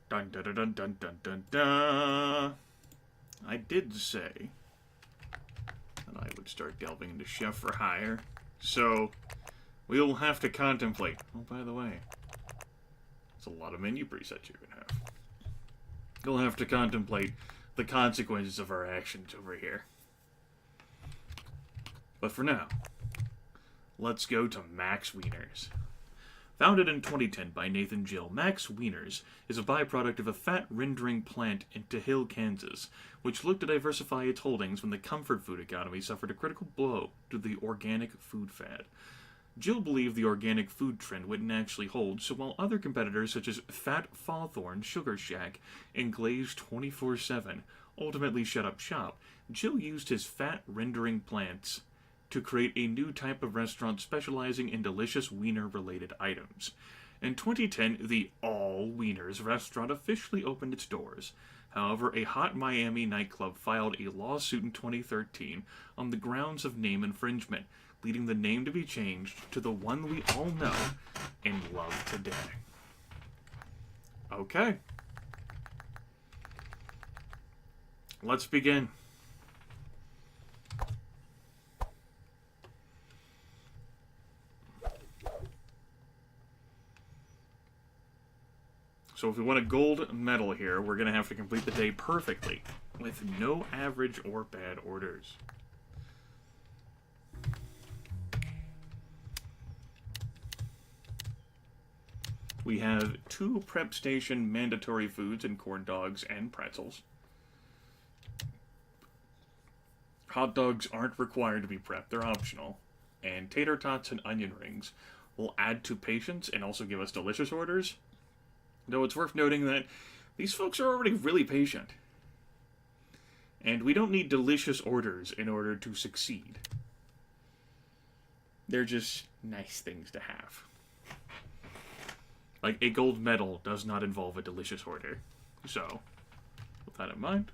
Dun dun dun dun dun dun dun dun. I did say that I would start delving into Chef for Hire, so we'll have to contemplate. Oh, by the way, it's a lot of menu presets you can have. You'll have to contemplate the consequences of our actions over here. But for now, let's go to Max Wieners. Founded in 2010 by Nathan Gill, Max Wieners is a byproduct of a fat-rendering plant in Hill, Kansas, which looked to diversify its holdings when the comfort food economy suffered a critical blow to the organic food fad. Jill believed the organic food trend wouldn't actually hold, so while other competitors such as Fat Fawthorn, Sugar Shack, and Glaze 24/7 ultimately shut up shop, Jill used his fat-rendering plants to create a new type of restaurant specializing in delicious wiener-related items. In 2010, the All Wieners restaurant officially opened its doors. However, a hot Miami nightclub filed a lawsuit in 2013 on the grounds of name infringement, leading the name to be changed to the one we all know and love today. Okay. Let's begin. So if we want a gold medal here, we're going to have to complete the day perfectly, with no average or bad orders. We have 2 prep station mandatory foods in corn dogs and pretzels. Hot dogs aren't required to be prepped, they're optional. And tater tots and onion rings will add to patience and also give us delicious orders. Though it's worth noting that these folks are already really patient. And we don't need delicious orders in order to succeed. They're just nice things to have. Like, a gold medal does not involve a delicious order. So, with that in mind...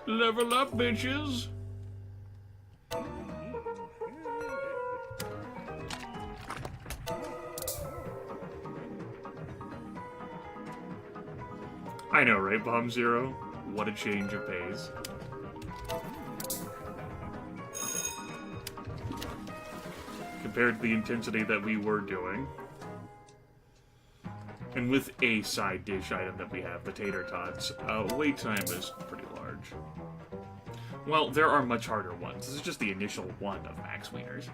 Level up, bitches! I know, right, Bomb Zero? What a change of pace. Compared to the intensity that we were doing. And with a side dish item that we have, the tater tots, wait time is pretty large. Well, there are much harder ones. This is just the initial one of Max Wieners.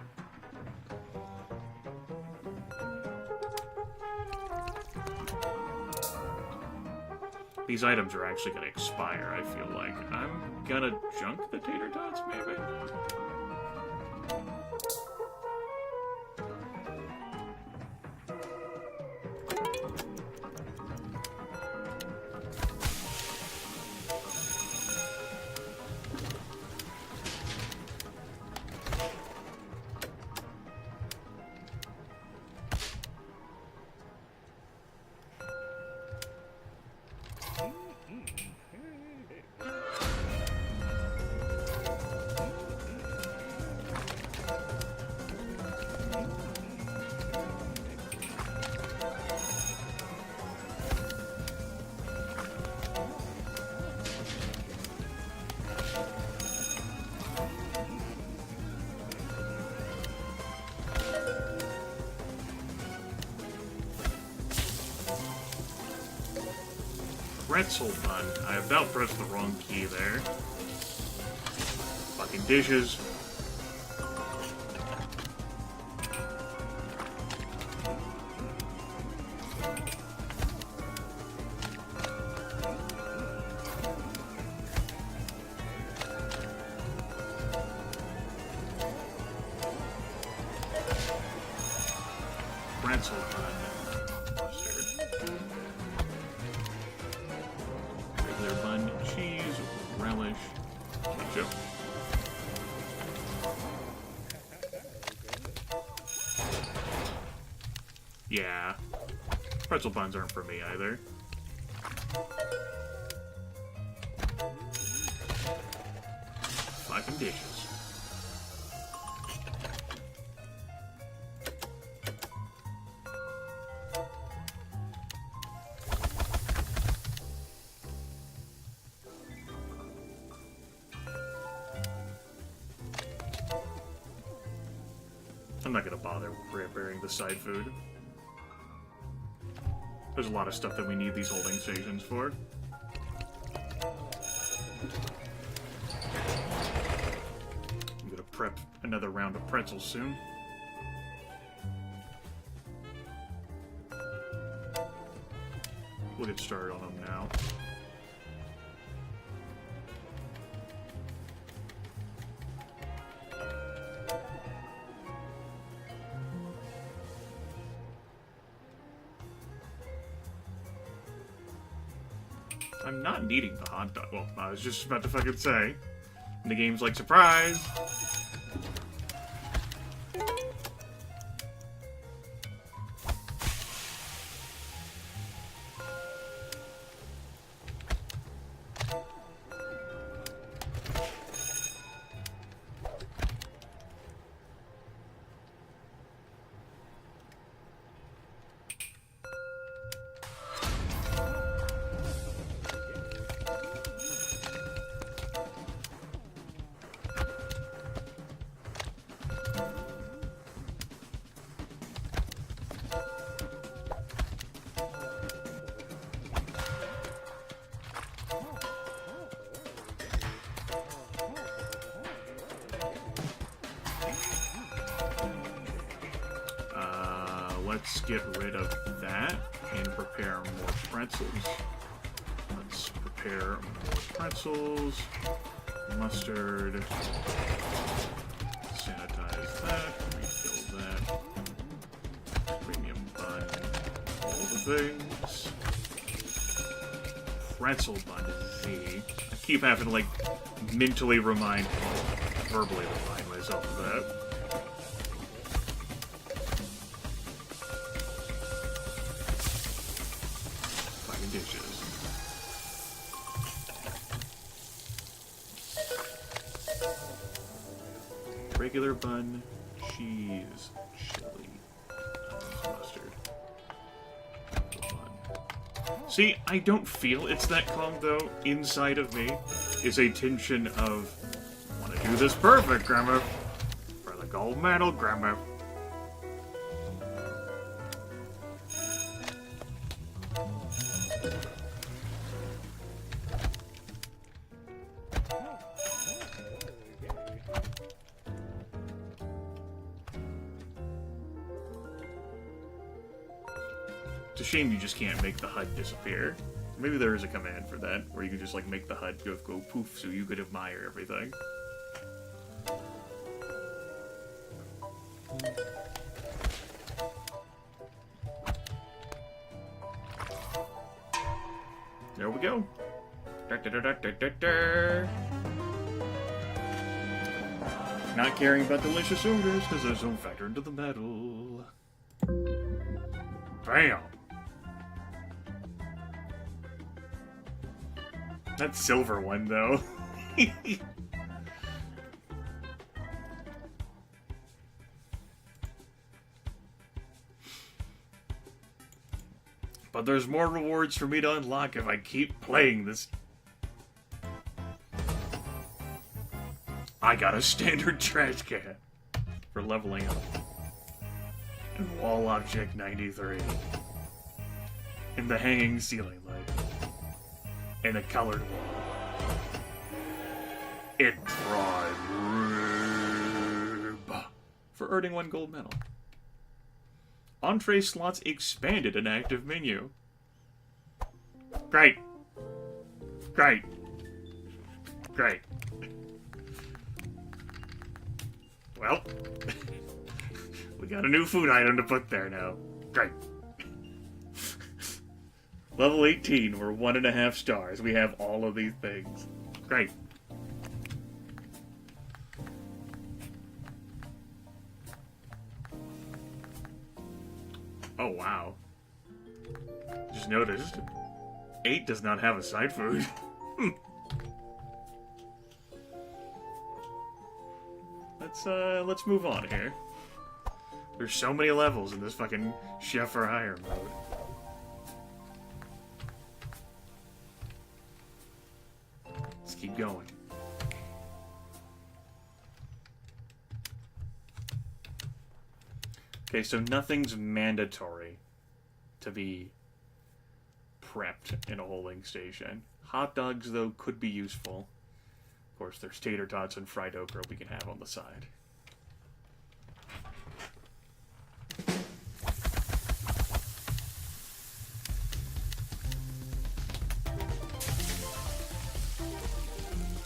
These items are actually going to expire, I feel like. I'm gonna junk the tater tots, maybe? Pretzel bun. I about pressed the wrong key there. Fucking dishes. Pretzel bun. Mustard. regular bun, cheese, relish, ketchup. Yeah. Pretzel buns aren't for me either. Fucking dishes. I'm not gonna bother preparing the side food. There's a lot of stuff that we need these holding stations for. I'm gonna prep another round of pretzels soon. We'll get started on them now. I'm not needing the hot dog. Well, I was just about to fucking say. And the game's like, surprise! Let's get rid of that and prepare more pretzels. Let's prepare more pretzels. Mustard. Sanitize that. Refill that. Premium bun. All the things. Pretzel bun Z. I keep having to, like, mentally remind, verbally remind myself of that. Dishes. Regular bun, cheese, chili, mustard. Bun. See, I don't feel it's that calm though. Inside of me is a tension of, I want to do this perfect, Grimith. For the gold medal, Grimith. It's a shame you just can't make the HUD disappear. Maybe there is a command for that, where you can just like make the HUD go poof so you could admire everything. There we go. Not caring about delicious odors because those don't factor into the medal. Bam! That silver one, though. But there's more rewards for me to unlock if I keep playing this. I got a standard trash can for leveling up. And wall object 93. And the hanging ceiling light. And a colored wall. It prime rib. For earning 1 gold medal. Entree slots expanded in active menu. Great. Great. Great. Well, we got a new food item to put there now. Great. Level 18, we're 1.5 stars. We have all of these things. Great. Oh, wow. Just noticed. 8 does not have a side food. Let's move on here. There's so many levels in this fucking Chef for Hire mode. Let's keep going. Okay, so nothing's mandatory to be prepped in a holding station. Hot dogs, though, could be useful. Of course, there's tater tots and fried okra we can have on the side.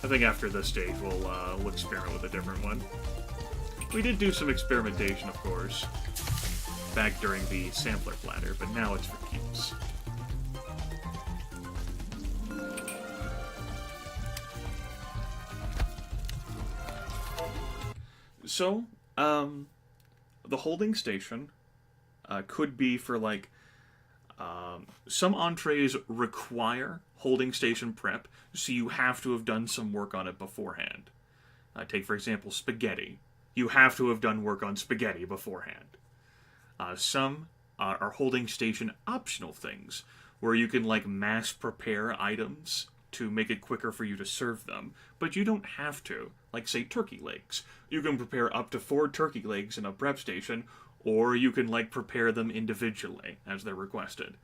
I think after this stage, we'll experiment with a different one. We did do some experimentation, of course, back during the sampler platter, but now it's for keeps. So, the holding station could be for, like, some entrees require holding station prep, so you have to have done some work on it beforehand. Take, for example, spaghetti. You have to have done work on spaghetti beforehand. Some are holding station optional things, where you can, like, mass prepare items to make it quicker for you to serve them, but you don't have to. Like, say, turkey legs. You can prepare up to 4 turkey legs in a prep station, or you can, like, prepare them individually, as they're requested.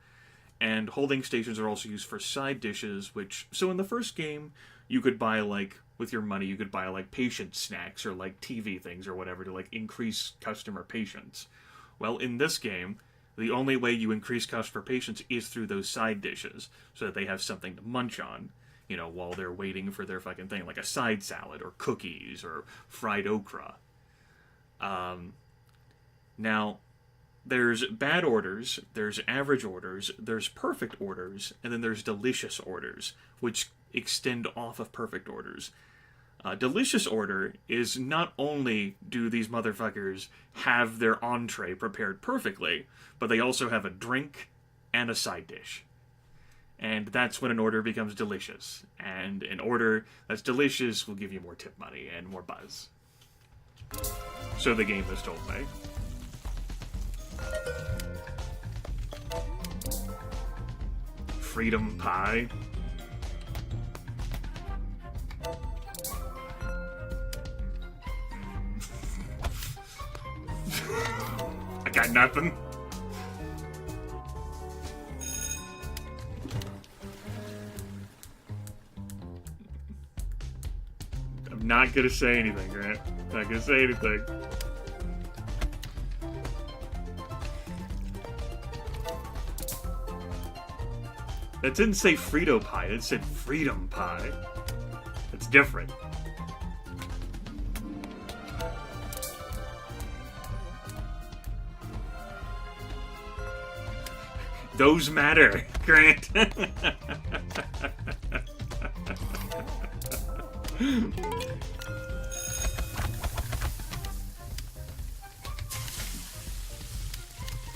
And holding stations are also used for side dishes, which... So in the first game, you could buy, like, with your money, you could buy, like, patient snacks, or, like, TV things, or whatever, to, like, increase customer patience. Well, in this game, the only way you increase customer patience is through those side dishes, so that they have something to munch on, you know, while they're waiting for their fucking thing, like a side salad, or cookies, or fried okra. Now, there's bad orders, there's average orders, there's perfect orders, and then there's delicious orders, which extend off of perfect orders. Delicious order is not only do these motherfuckers have their entree prepared perfectly, but they also have a drink and a side dish. And that's when an order becomes delicious. And an order that's delicious will give you more tip money and more buzz. So the game has told me. Freedom pie. I got nothing. I'm not gonna say anything, Grant. Not gonna say anything. That didn't say Frito pie, it said freedom pie. It's different. Those matter, Grant. I'm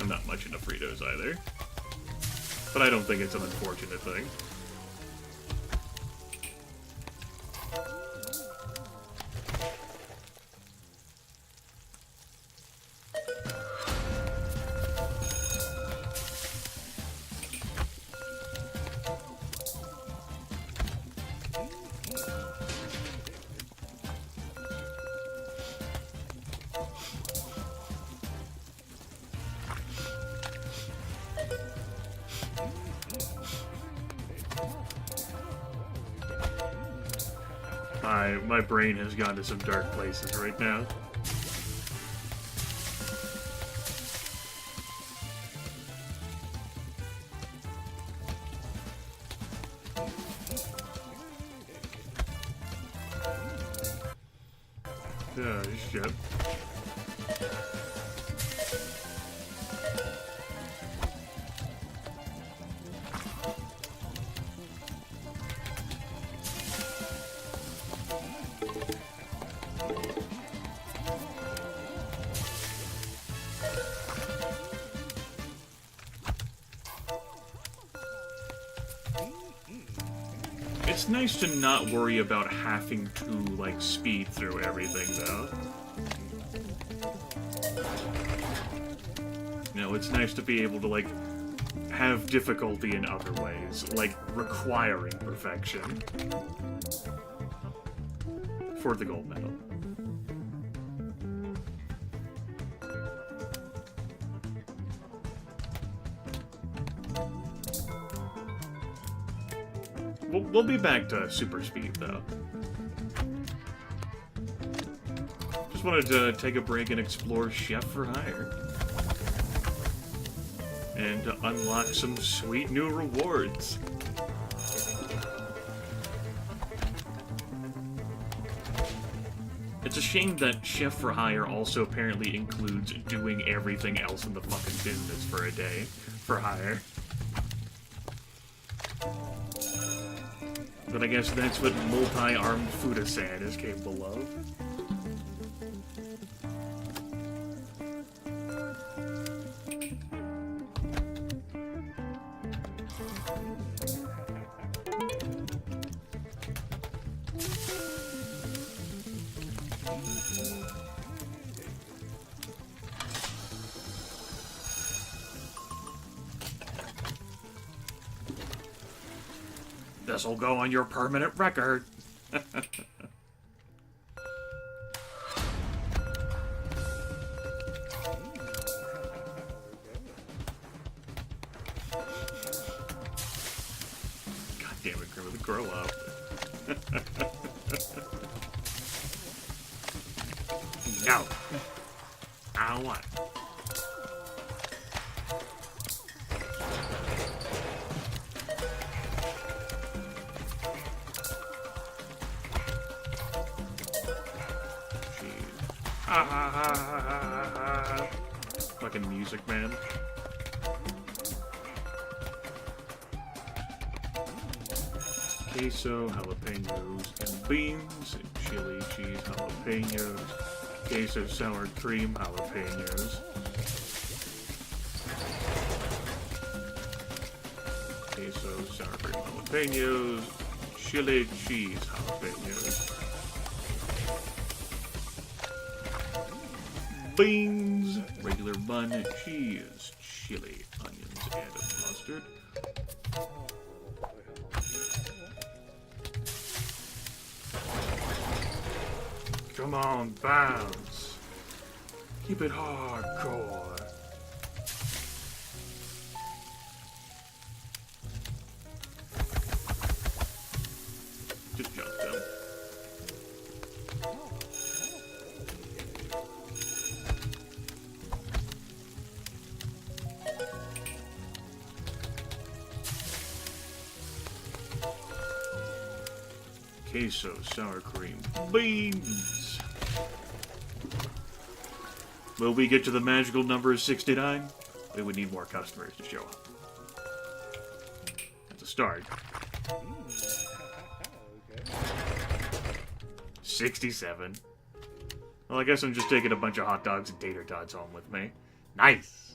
not much into Fritos either. But I don't think it's an unfortunate thing. My brain has gone to some dark places right now. Oh, shit. It's nice to not worry about having to, like, speed through everything, though. You know, it's nice to be able to, like, have difficulty in other ways, like requiring perfection for the gold medal. We'll be back to super speed, though. Just wanted to take a break and explore Chef for Hire. And to unlock some sweet new rewards. It's a shame that Chef for Hire also apparently includes doing everything else in the fucking business for a day for hire. But I guess that's what multi-armed Fuda-san is capable of. This'll go on your permanent record. God damn it, Grimith, grow up. No. I don't want it. Fucking music, man. Queso, jalapenos, and beans, and chili, cheese, jalapenos, queso, sour cream, jalapenos. Queso, sour cream, jalapenos, chili, cheese, jalapenos. Beans, regular bun, cheese, chili, onions, and mustard. Come on, bounce. Keep it hardcore. Just jump them. Queso, sour cream, beans. Will we get to the magical number 69? We would need more customers to show up. That's a start. 67. Well, I guess I'm just taking a bunch of hot dogs and tater tots home with me. Nice!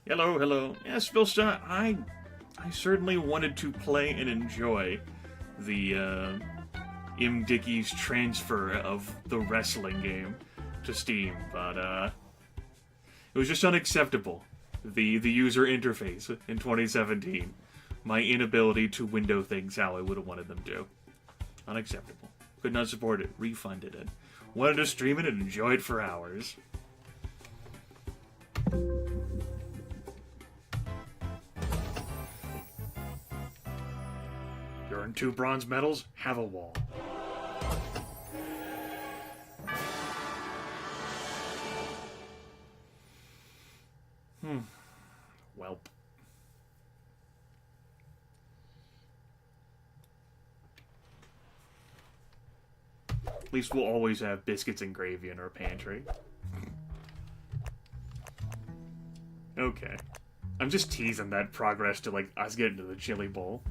Hello, hello. Yes, Vilsta, I certainly wanted to play and enjoy the M. Dickey's transfer of the wrestling game to Steam, but it was just unacceptable. The user interface in 2017. My inability to window things how I would have wanted them to. Unacceptable. Could not support it. Refunded it. Wanted to stream it and enjoy it for hours. You earned 2 bronze medals? Have a wall. Welp. At least we'll always have biscuits and gravy in our pantry. Okay. I'm just teasing that progress to, like, us getting to the chili bowl.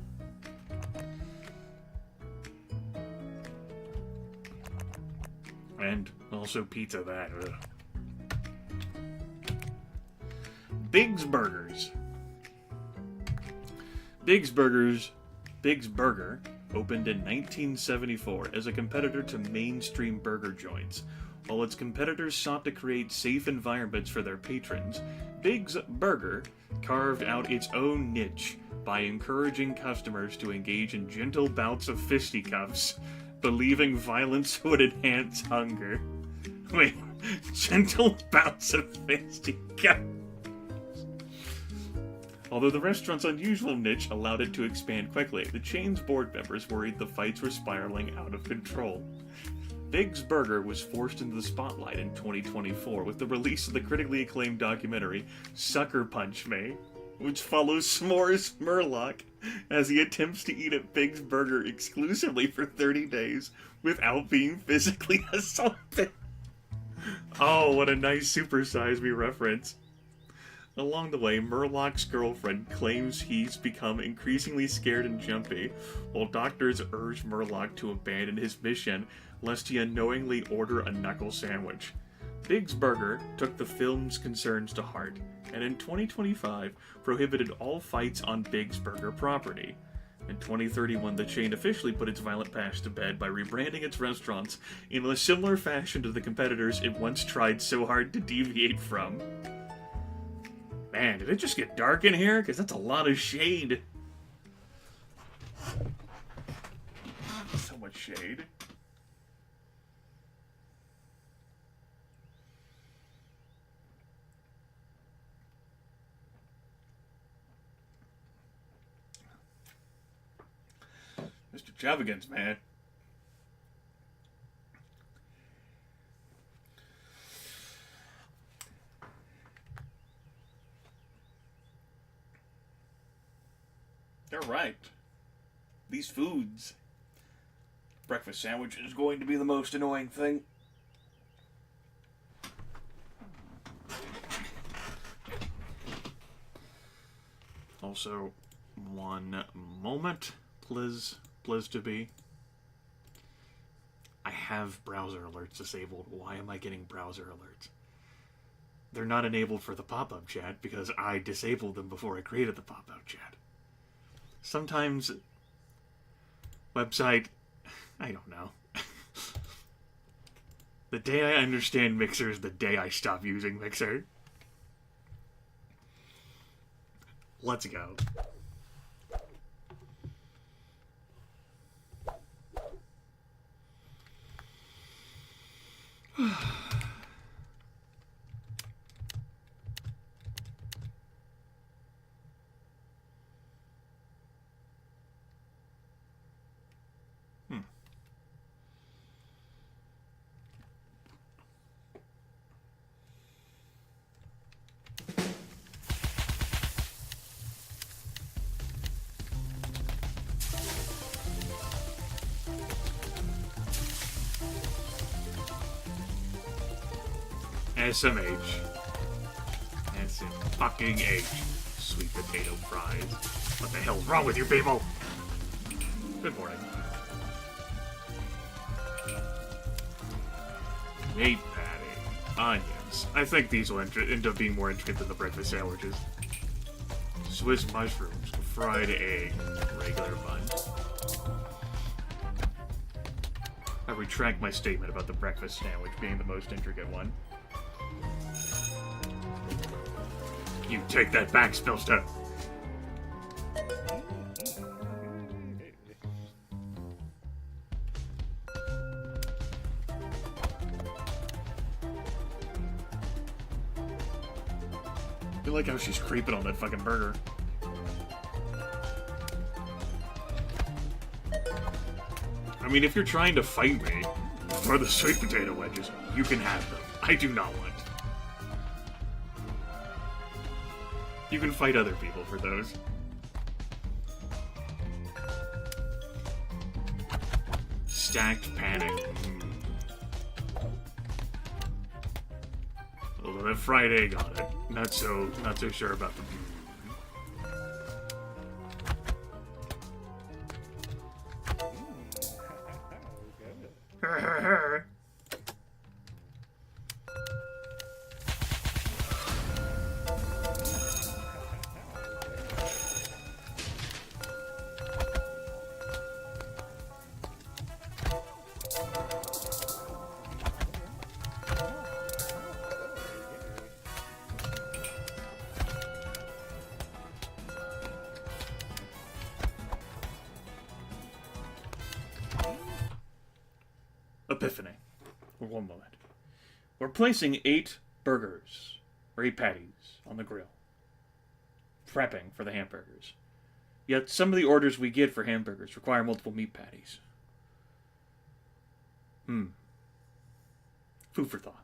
And also pizza that. Ugh. Big's Burgers. Big's Burger opened in 1974 as a competitor to mainstream burger joints. While its competitors sought to create safe environments for their patrons, Big's Burger carved out its own niche by encouraging customers to engage in gentle bouts of fisticuffs, believing violence would enhance hunger. Wait, gentle bouts of fisticuffs? Although the restaurant's unusual niche allowed it to expand quickly, the chain's board members worried the fights were spiraling out of control. Big's Burger was forced into the spotlight in 2024 with the release of the critically acclaimed documentary Sucker Punch Me, which follows S'mores Murloc as he attempts to eat at Big's Burger exclusively for 30 days without being physically assaulted. Oh, what a nice Super Size Me reference. Along the way, Murloc's girlfriend claims he's become increasingly scared and jumpy, while doctors urge Murloc to abandon his mission lest he unknowingly order a knuckle sandwich. Big's Burger took the film's concerns to heart, and in 2025 prohibited all fights on Big's Burger property. In 2031, the chain officially put its violent past to bed by rebranding its restaurants in a similar fashion to the competitors it once tried so hard to deviate from. Man, did it just get dark in here? Because that's a lot of shade. So much shade. Mr. Chavigans, man. They're right. These foods. Breakfast sandwich is going to be the most annoying thing. Also, one moment, please to be. I have browser alerts disabled. Why am I getting browser alerts? They're not enabled for the pop-up chat because I disabled them before I created the pop-up chat. Sometimes website, I don't know. The day I understand Mixer is the day I stop using Mixer. Let's go. SMH. SMH. Sweet potato fries. What the hell's wrong with you people? Good morning. Meat patty. Onions. I think these will end up being more intricate than the breakfast sandwiches. Swiss mushrooms. Fried egg. Regular bun. I retract my statement about the breakfast sandwich being the most intricate one. You take that back, Spillster. I like how she's creeping on that fucking burger. I mean, if you're trying to fight me for the sweet potato wedges, you can have them. I do not want. You can fight other people for those. Stacked panic. Although that fried egg on it, not so sure about the. epiphany. For one moment. We're placing 8 burgers, or 8 patties, on the grill. Prepping for the hamburgers. Yet some of the orders we get for hamburgers require multiple meat patties. Food for thought.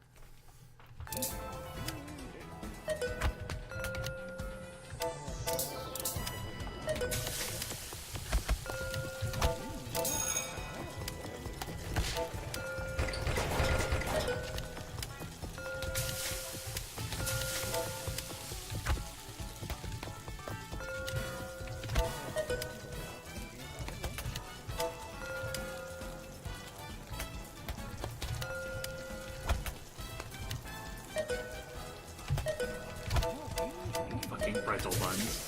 Pretzel buns.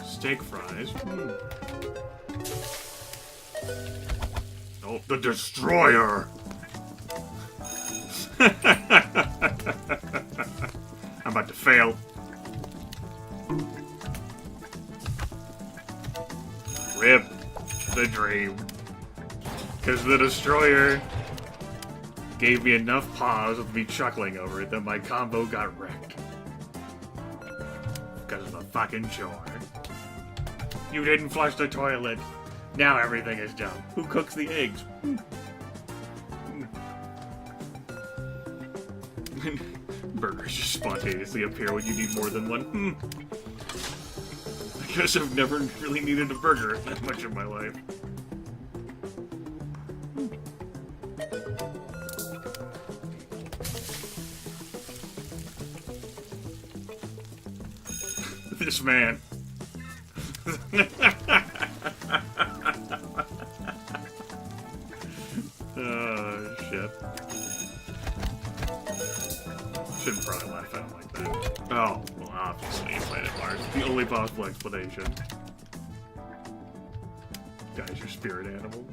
Steak fries. Oh, the Destroyer! I'm about to fail. Rip the dream. Because the Destroyer gave me enough pause with me chuckling over it that my combo got wrecked. Because of the fucking chore. You didn't flush the toilet. Now everything is dumb. Who cooks the eggs? Burgers just spontaneously appear when you need more than one. I guess I've never really needed a burger that much in my life. This man. Oh, shit. Shouldn't probably laugh at him like that. Oh, well, obviously, Planet Mars. The only possible explanation. Guy's your spirit animal.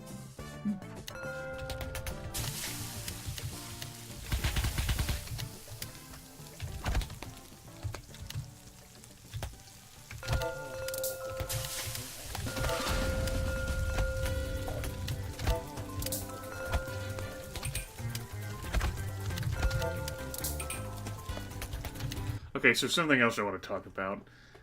Okay, so something else I want to talk about.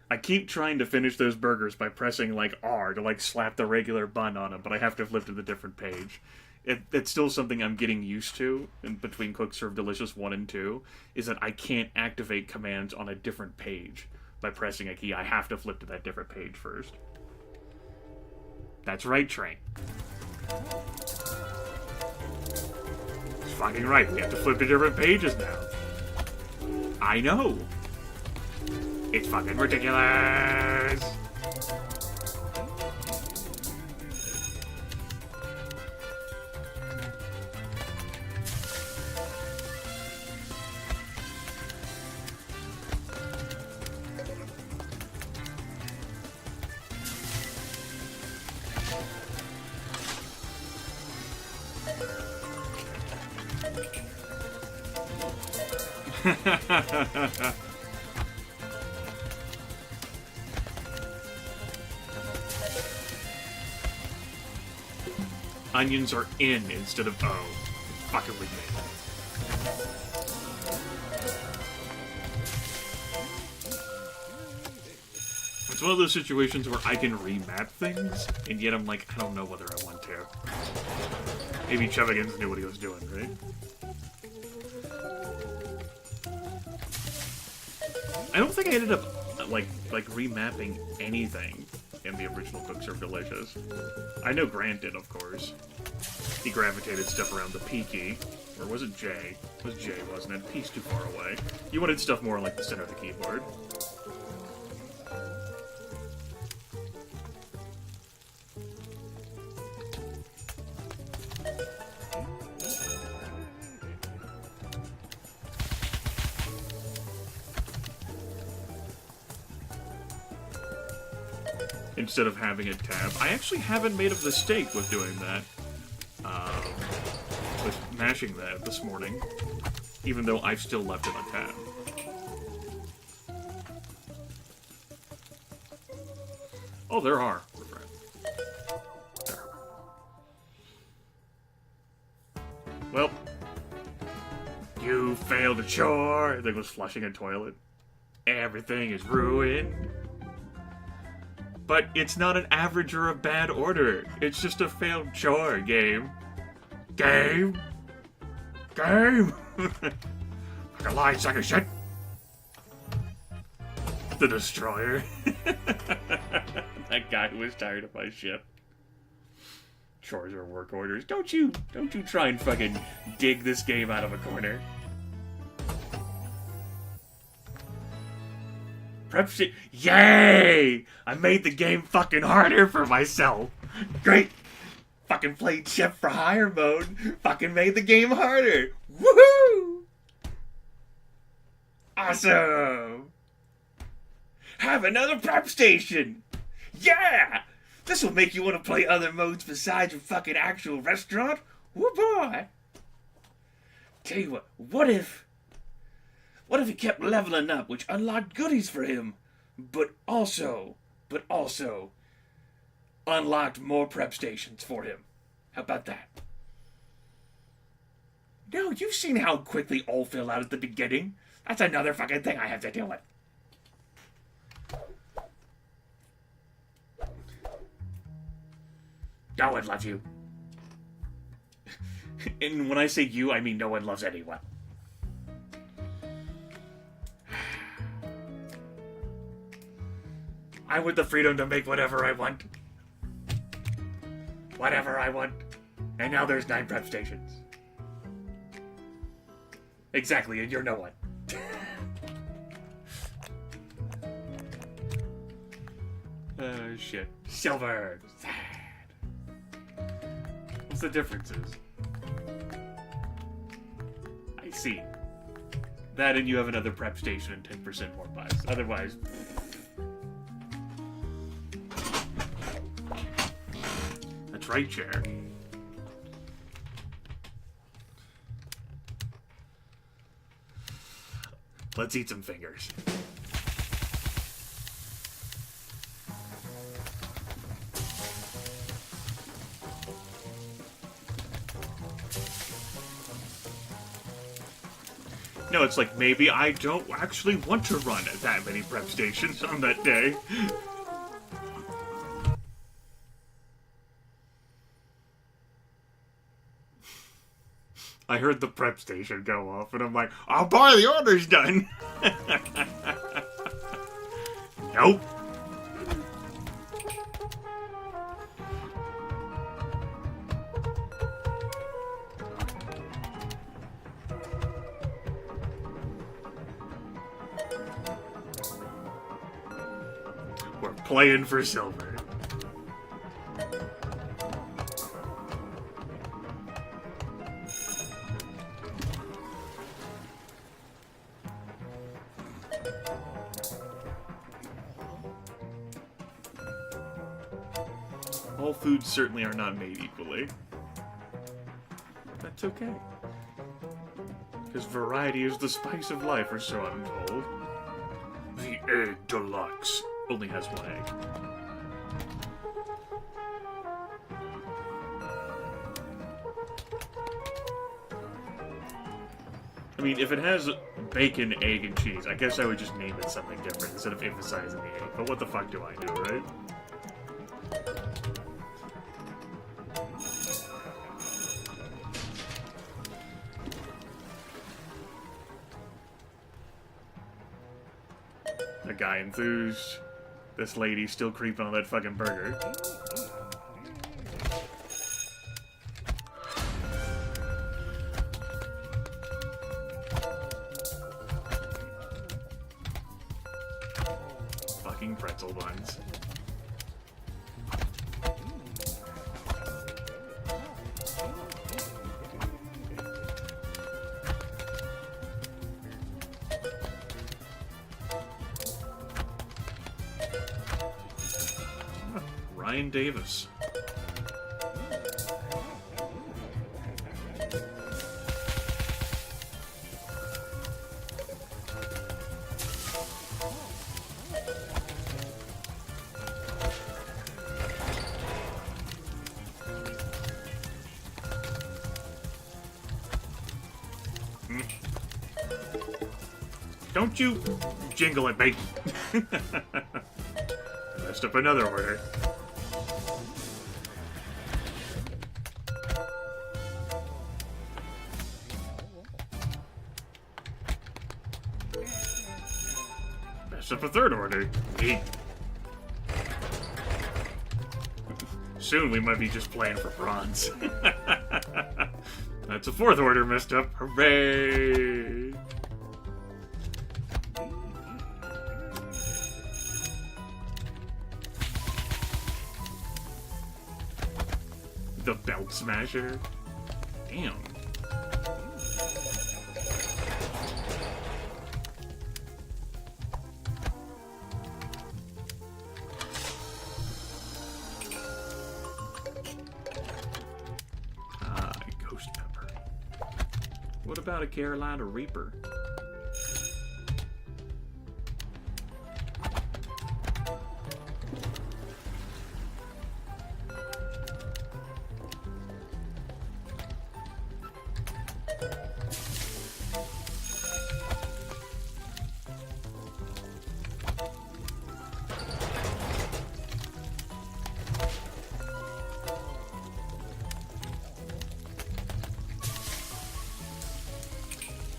I keep trying to finish those burgers by pressing, like, R to, like, slap the regular bun on them, but I have to flip to the different page. It's still something I'm getting used to in between Quick Serve Delicious 1 and 2, is that I can't activate commands on a different page by pressing a key. I have to flip to that different page first. That's right, Train. It's fucking right, we have to flip to different pages now. I know! It's fucking ridiculous! Onions are in instead of O. Fucking with me. It's one of those situations where I can remap things, and yet I'm like, I don't know whether I want to. Maybe Chevigans knew what he was doing, right? I don't think I ended up, like remapping anything in the original Quick Serve Delicious. I know Grant did, of course. He gravitated stuff around the P key. Or was it J? It was J, wasn't it? P's too far away. You wanted stuff more like the center of the keyboard. Instead of having a tab. I actually haven't made a mistake with doing that. With mashing that this morning. Even though I've still left it on tab. Oh, there are. There. Well, you failed a chore. There goes flushing a toilet. Everything is ruined. But it's not an average or a bad order. It's just a failed chore, game. Game? Game? Like a lying sack of shit. The Destroyer. That guy who was tired of my shit. Chores are work orders. Don't you try and fucking dig this game out of a corner. Prep shit. Yay! I made the game fucking harder for myself. Great! Fucking played Chef for Hire mode. Fucking made the game harder. Woohoo! Awesome! Have another prep station! Yeah! This will make you want to play other modes besides your fucking actual restaurant. Woo boy! Tell you what if he kept leveling up, which unlocked goodies for him, but also unlocked more prep stations for him? How about that? No, you've seen how quickly all fill out at the beginning. That's another fucking thing I have to deal with. No one loves you. And when I say you, I mean no one loves anyone. I want the freedom to make whatever I want. Whatever I want. And now there's 9 prep stations. Exactly, and you're no one. Oh, shit. Silver. Sad. What's the differences? I see. That and you have another prep station and 10% more buys. Otherwise... That's right, Chair. Let's eat some fingers. No, it's like, maybe I don't actually want to run that many prep stations on that day. I heard the prep station go off, and I'm like, oh boy, the order's done! Nope. We're playing for silver. All foods certainly are not made equally. That's okay. Because variety is the spice of life, or so I'm told. The Egg Deluxe only has 1 egg. I mean, if it has bacon, egg, and cheese, I guess I would just name it something different instead of emphasizing the egg. But what the fuck do I know, right? A guy enthused. This lady still creeping on that fucking burger. Fucking pretzel buns. Ryan Davis. Don't you jingle at me. Messed up another order. Messed up a third order. Neat. Soon we might be just playing for bronze. That's a fourth order messed up. Hooray! The belt smasher. Damn. Ghost pepper. What about a Carolina Reaper?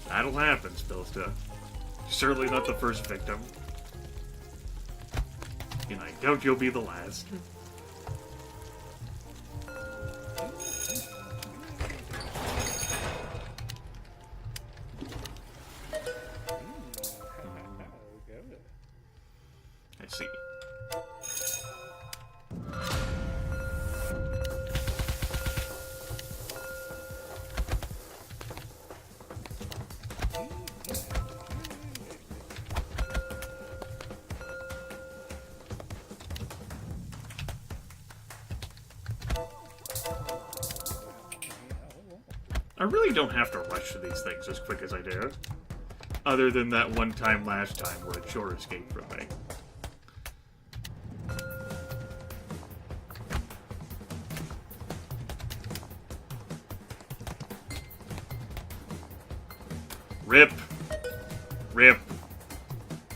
That'll happen, Spillsta. Certainly not the first victim. And I doubt you'll be the last. I see. I really don't have to rush to these things as quick as I do. Other than that one time last time where it sure escaped from me. Rip. Rip.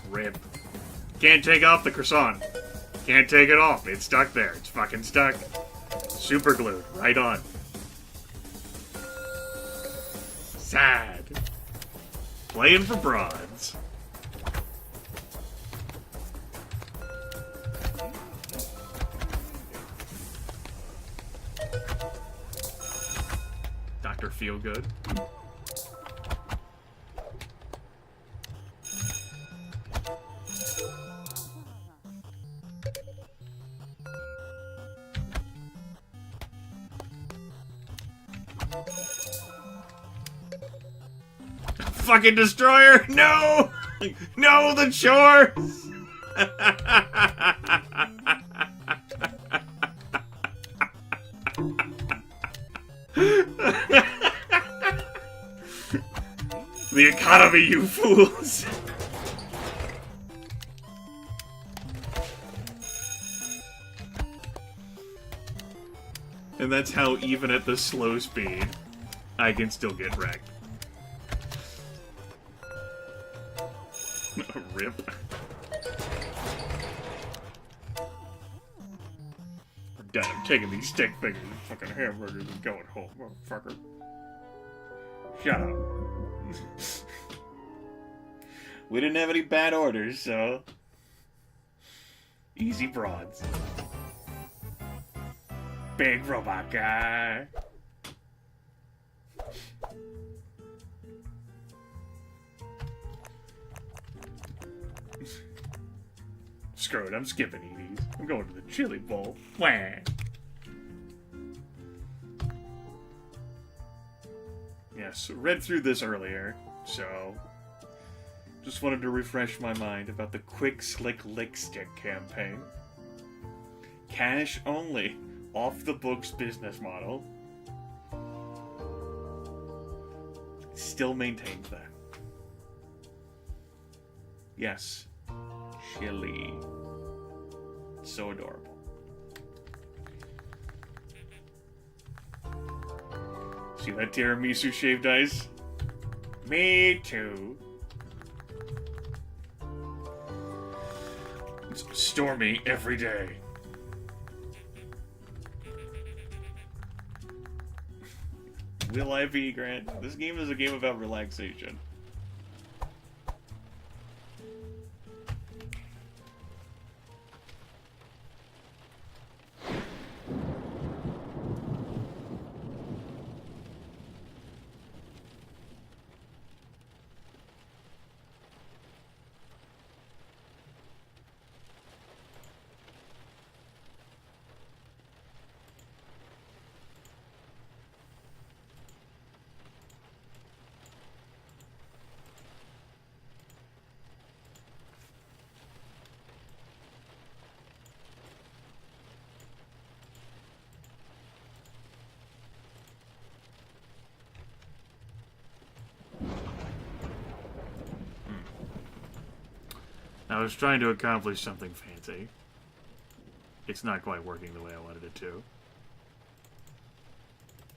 Rip. Can't take off the croissant. Can't take it off. It's stuck there. It's fucking stuck. Super glued. Right on. Sad. Playing for bronze. Dr. Feelgood. Fucking destroyer! No! No, the chores! The economy, you fools! And that's how, even at the slow speed, I can still get wrecked. Rip. I'm done. I'm taking these stick fingers and fucking hamburgers and going home, motherfucker. Shut up. We didn't have any bad orders, so... Easy broads. Big robot guy. Screw it, I'm skipping Edie's. I'm going to the chili bowl. Wah! Yes, read through this earlier, so... Just wanted to refresh my mind about the Quick Slick Lick Stick campaign. Cash only. Off the books business model. Still maintains that. Yes. Chili. So adorable. See that tiramisu shaved ice? Me too. stormy every day. Will I be, Grant? This game is a game about relaxation. I was trying to accomplish something fancy. It's not quite working the way I wanted it to.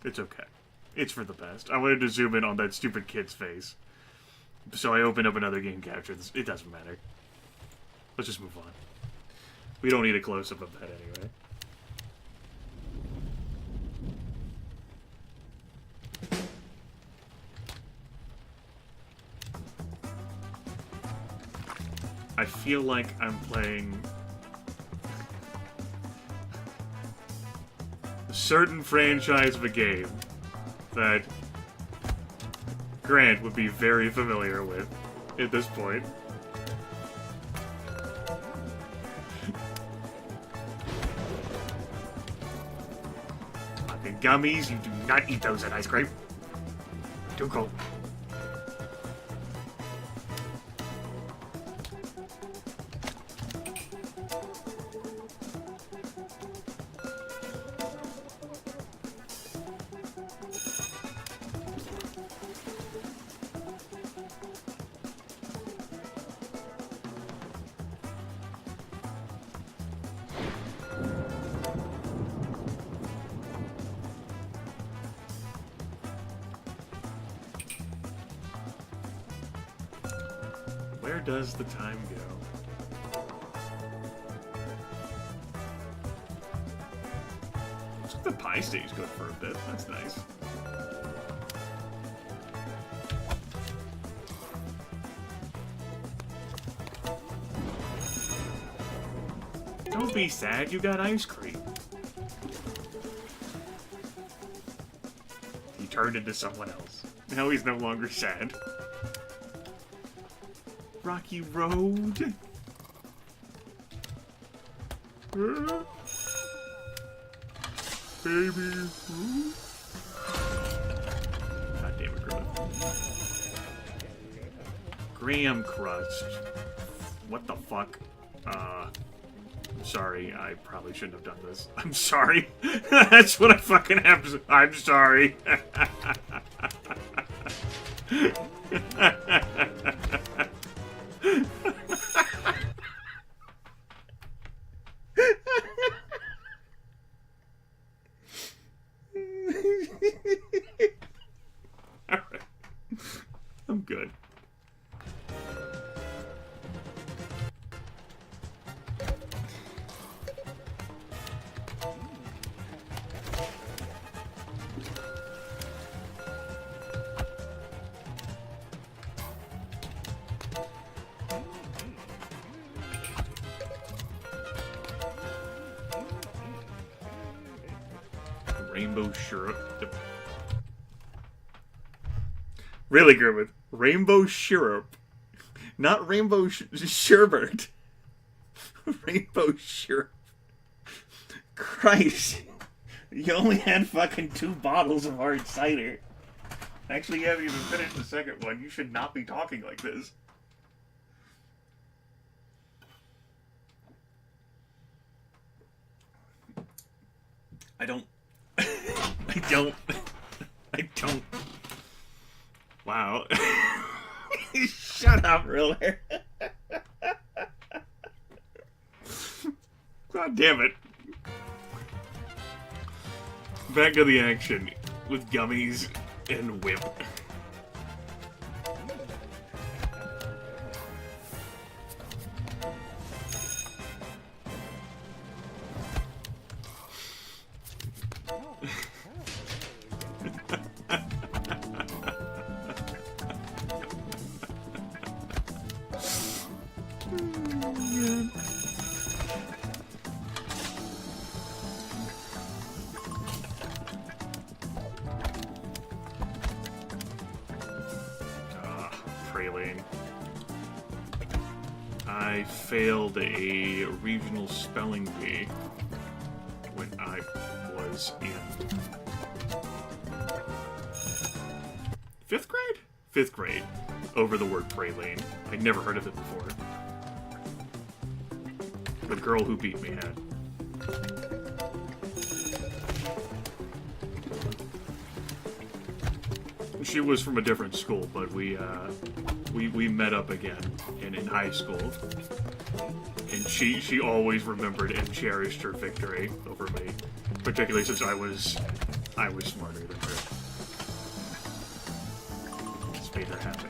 It's okay. It's for the best. I wanted to zoom in on that stupid kid's face. So I opened up another game capture. It doesn't matter. Let's just move on. We don't need a close-up of that anyway. I feel like I'm playing a certain franchise of a game that Grant would be very familiar with at this point. Fucking gummies, you do not eat those in ice cream. Too cold. Where does the time go? Looks like the pie stays good for a bit. That's nice. Don't be sad, you got ice cream. He turned into someone else. Now he's no longer sad. Rocky Road. Baby. God damn it, Grimith. Graham crust. What the fuck? I'm sorry. I probably shouldn't have done this. I'm sorry. That's what I fucking have to say. I'm sorry. Alright. I'm good. Rainbow syrup. Really, Grimith? Rainbow syrup. Not rainbow sherbet. Rainbow syrup. Christ. You only had fucking 2 bottles of hard cider. Actually, you haven't even finished the second one. You should not be talking like this. I don't. Wow. Shut up, Ruler. God damn it. Back to the action with gummies and whip. praline. I failed a regional spelling bee when I was in 5th grade? 5th grade, over the word praline. I'd never heard of it before. The girl who beat me had. She was from a different school, but we met up again in high school, and she always remembered and cherished her victory over me, particularly since I was smarter than her. This made her happy.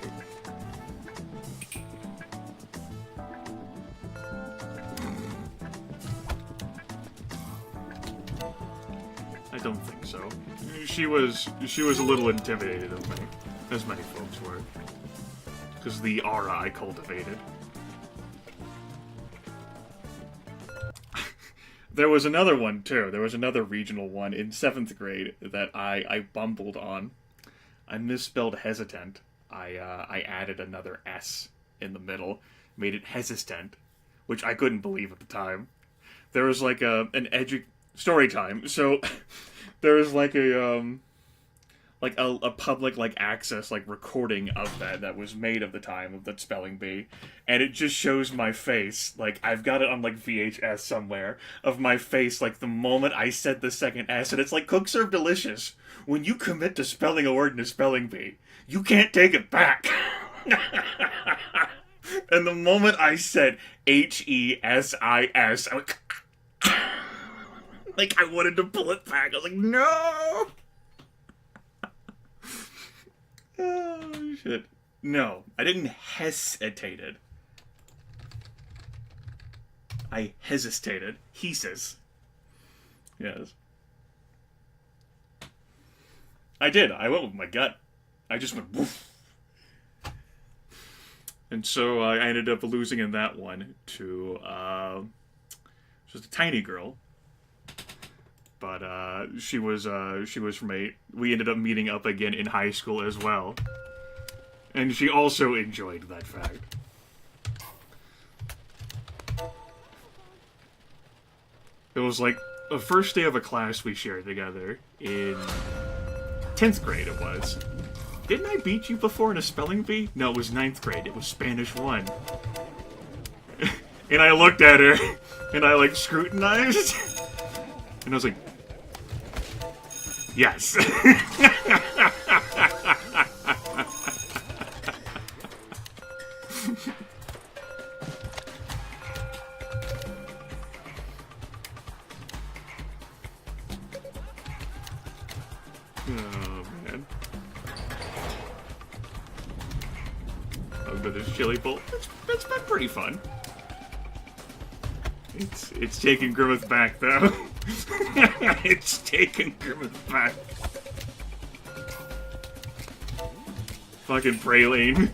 I don't think so. She was a little intimidated of me, as many folks were, because of the aura I cultivated. There was another one too. There was another regional one in 7th grade that I bumbled on. I misspelled hesitant. I added another S in the middle, made it hesitant, which I couldn't believe at the time. There was like story time. So there was like a public access recording of that was made of the time of that spelling bee, and it just shows my face. I've got it on VHS somewhere of my face the moment I said the second S, and it's like Cook Serve Delicious. When you commit to spelling a word in a spelling bee, you can't take it back. And the moment I said HESIS, I was I wanted to pull it back. I was like, no! Oh, shit. No, I didn't hesitated. I hesitated. Hesis. Yes. I did. I went with my gut. I just went woof. And so I ended up losing in that one to just a tiny girl. But she was from we ended up meeting up again in high school as well. And she also enjoyed that fact. It was like the first day of a class we shared together in 10th grade it was. Didn't I beat you before in a spelling bee? No, it was 9th grade. It was Spanish 1. And I looked at her, and I scrutinized. And I was like, yes. Oh, man. Over this chili bowl. It's been pretty fun. It's taking Grimith back, though. It's taking Grimith back. Fucking praline.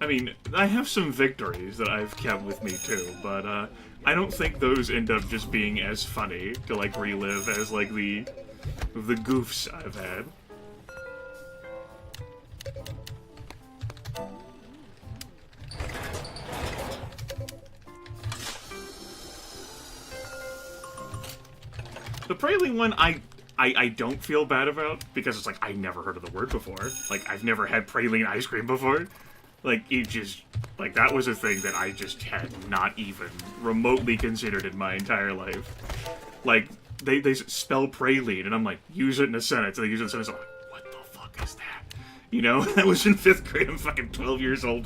I mean, I have some victories that I've kept with me too, but I don't think those end up just being as funny to relive as the goofs I've had. The praline one, I don't feel bad about, because it's I never heard of the word before. I've never had praline ice cream before. It just, that was a thing that I just had not even remotely considered in my entire life. They spell praline, and I'm use it in a sentence, and they use it in a sentence, I'm what the fuck is that? You know, I was in 5th grade, I'm fucking 12 years old,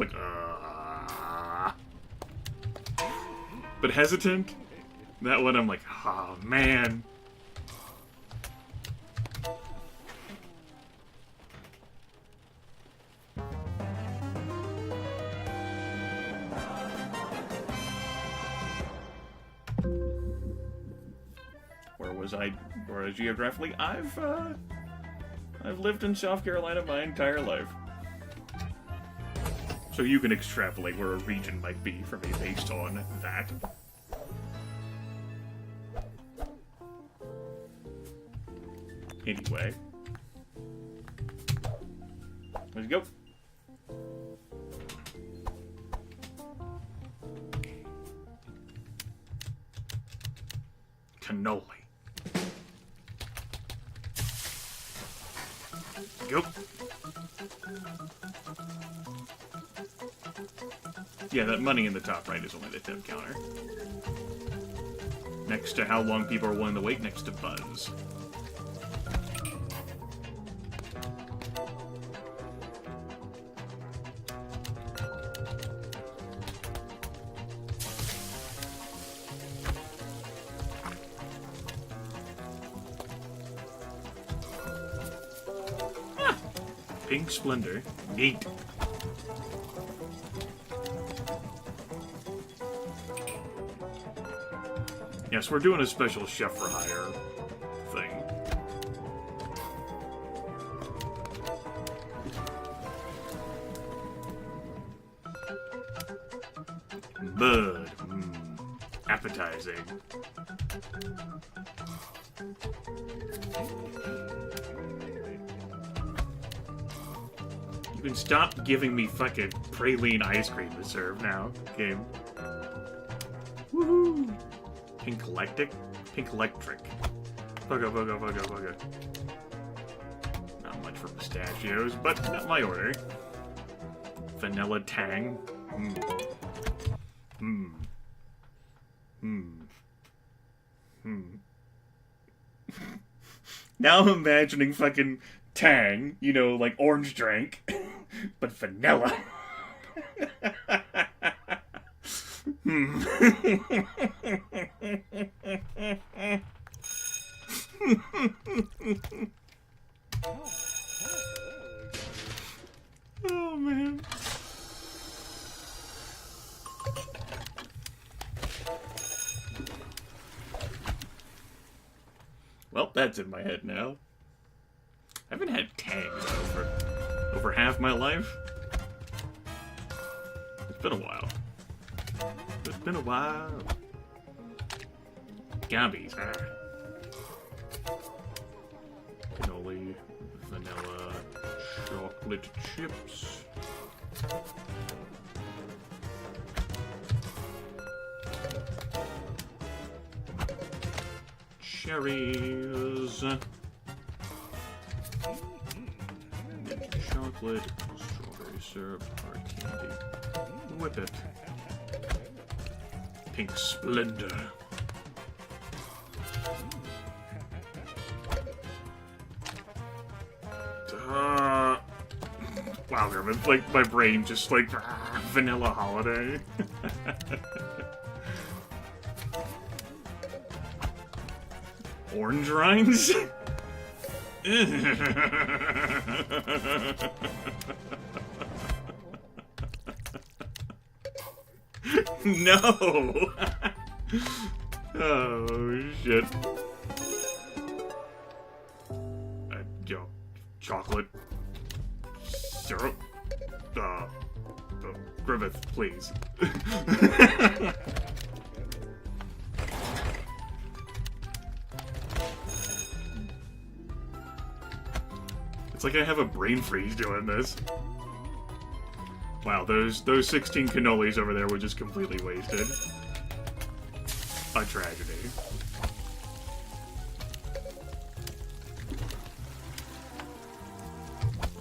But hesitant? That one, I'm oh, man. whereas geographically, I've lived in South Carolina my entire life. So you can extrapolate where a region might be for me based on that. Anyway. Let's go. Cannoli. Go. Yeah, that money in the top right is only the tip counter. Next to how long people are willing to wait, next to buzz. Ah, Pink Splendor. Neat. Yes, we're doing a special chef for hire thing. Bud. Appetizing. You can stop giving me fucking praline ice cream to serve now, game. Woohoo! Pink Electric? Pink Electric. Bugga, bugga, bugga, bugga. Not much for pistachios, but not my order. Vanilla Tang. Now I'm imagining fucking Tang, you know, like orange drink, but vanilla. Oh, man. Well, that's in my head now. I haven't had Tangs over half my life. It's been a while. It's been a while. Gummies. Cannoli, vanilla, chocolate chips. Cherries. Chocolate, strawberry syrup, hard candy. Whip it. Pink Splendor. Wow, Grimith, like my brain just like vanilla holiday. Orange rinds? No! Oh, shit. Yo, chocolate. Syrup. Grimith, please. It's like I have a brain freeze doing this. Wow, those 16 cannolis over there were just completely wasted. A tragedy.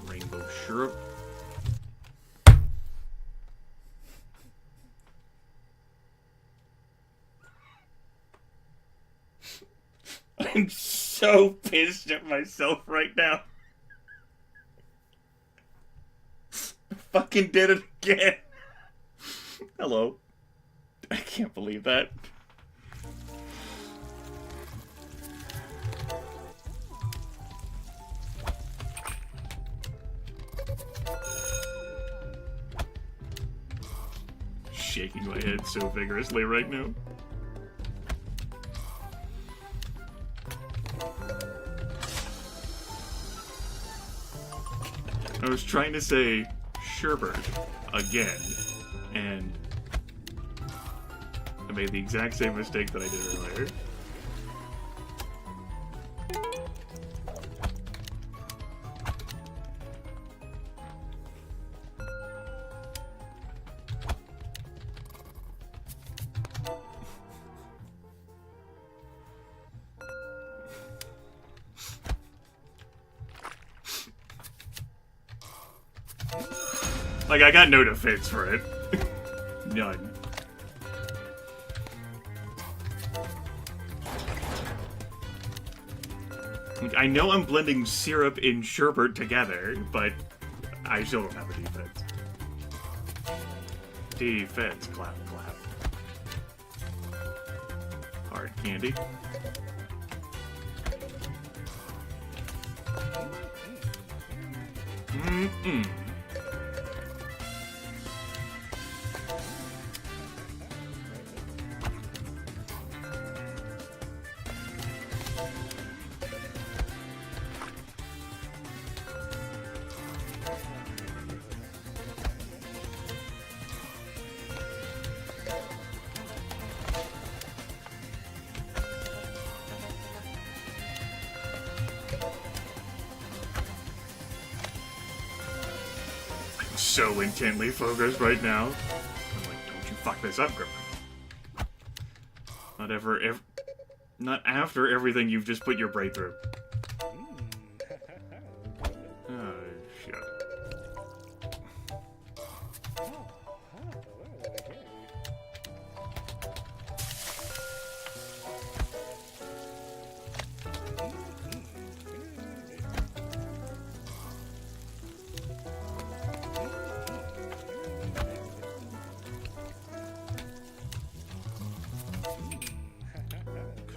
Rainbow syrup. I'm so pissed at myself right now. Fucking did it again. Hello. I can't believe that. Shaking my head so vigorously right now. was trying to say sherbet again, and I made the exact same mistake that I did earlier. Like, I got no defense for it. None. Like, I know I'm blending syrup and sherbet together, but I still don't have a defense. Defense. Clap, clap. Hard candy. Mm-mm. So intently focused right now. I'm like, don't you fuck this up, Grimith. Not after everything you've just put your brain through. Oh, shit.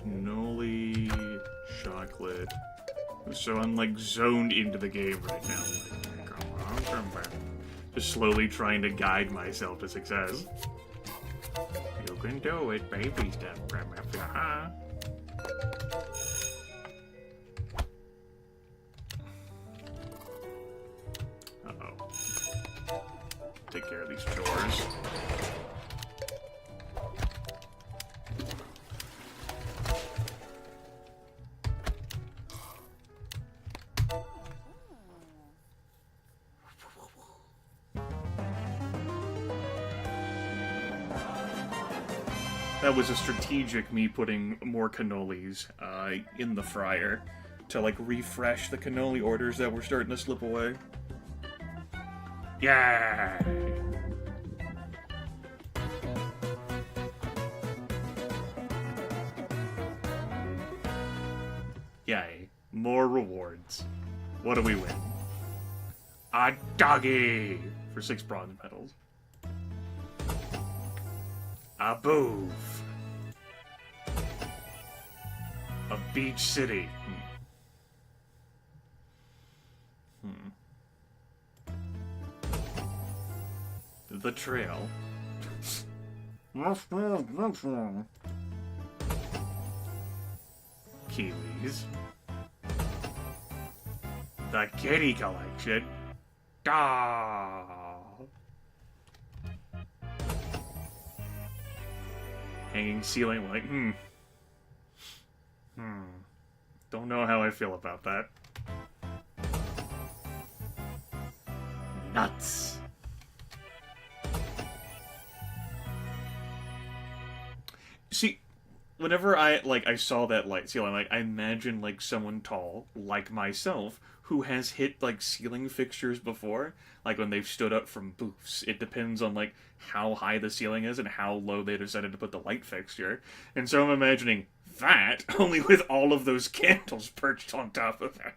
Cannoli, chocolate. So I'm like zoned into the game right now. Like, come on, come back. Just slowly trying to guide myself to success. You can do it, baby step, Grimith. Uh-huh. Uh-oh. Take care of these chores. That was a strategic me putting more cannolis in the fryer to like refresh the cannoli orders that were starting to slip away. Yeah. Yay. More rewards. What do we win? A doggy for 6 bronze medals. A booth. A beach city. The trail. Kiwis. The kitty collection. Hanging ceiling light. Don't know how I feel about that. Nuts. See, whenever I saw that light ceiling, like, I imagine, like, someone tall, like myself, who has hit, like, ceiling fixtures before, like, when they've stood up from booths. It depends on, like, how high the ceiling is and how low they decided to put the light fixture. And so I'm imagining that, only with all of those candles perched on top of it.